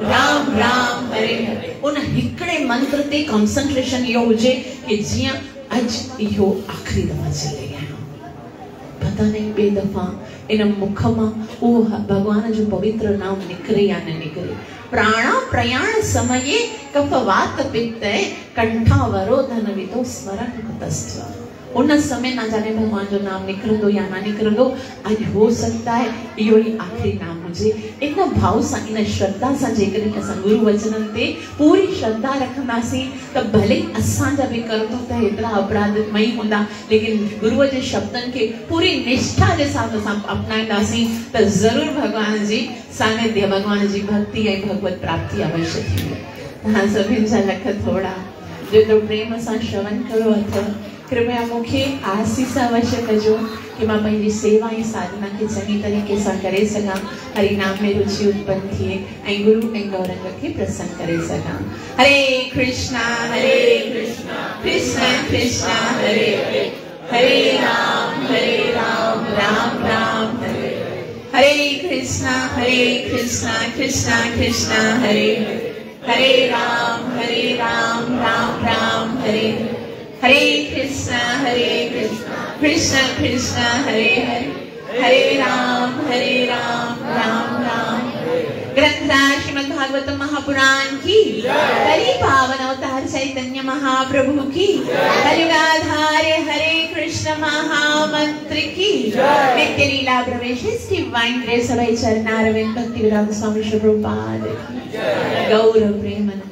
Speaker 1: राम राम हरे हरे, उन हिकड़े मंत्र ते कंसंट्रेशन यो हुजे कि जिया आज यो आखिरी दफा चले गया पता नहीं बे दफा इन मुख मां वो भगवान जो पवित्र नाम निकरे या न निकरे प्राणा प्रयाण समये कफवात पित्त कंठा वरोधन विदो स्मरण कुतस्त्व उन समय ना जाने भगवान जो नाम निकरंदो या ना निकरंदो आज हो सकता है यो ही आखिरी नाम मुझे इन भाव सा इन श्रद्धा सा जेकर असां गुरु वचनन ते पूरी श्रद्धा रखंदासीं त भले असां जा भी करतूत एतरा अपराधमयी हुंदा लेकिन गुरुअ जे शब्दन के पूरी निष्ठा के साथ असां अपनाईंदासीं त जरूर भगवान जी सानिध्य भगवान जी भक्ति ऐं भगवत प्राप्ति अवश्य थींदी तव्हां सभिनि जा लख थोड़ा जेतिरो प्रेम सां श्रवण कयो अथव कृपया मुखे आसीस अवश्य कजो कि मां पंहिंजी सेवा ऐं साधना के सही तरीके सां करे सघां हरि नाम में रुचि उत्पन्न थिए ऐं गुरु ऐं गौरंग के प्रसन्न करे सघां हरे कृष्णा कृष्ण कृष्ण हरे हरे राम राम राम हरे कृष्णा कृष्ण कृष्ण हरे हरे राम राम राम हरे हरे कृष्णा कृष्ण कृष्ण हरे हरे राम राम राम ग्रंथराज श्रीमद् भागवत महापुराण की हरि पावन अवतार चैतन्य महाप्रभु की कलियुगाधार हरे कृष्ण महामंत्र की नित्य लीला प्रवेश डिवाइन ग्रेस सभा चरणारविंद भक्ति विराम स्वामी श्री प्रभुपाद की गौर प्रेमानंद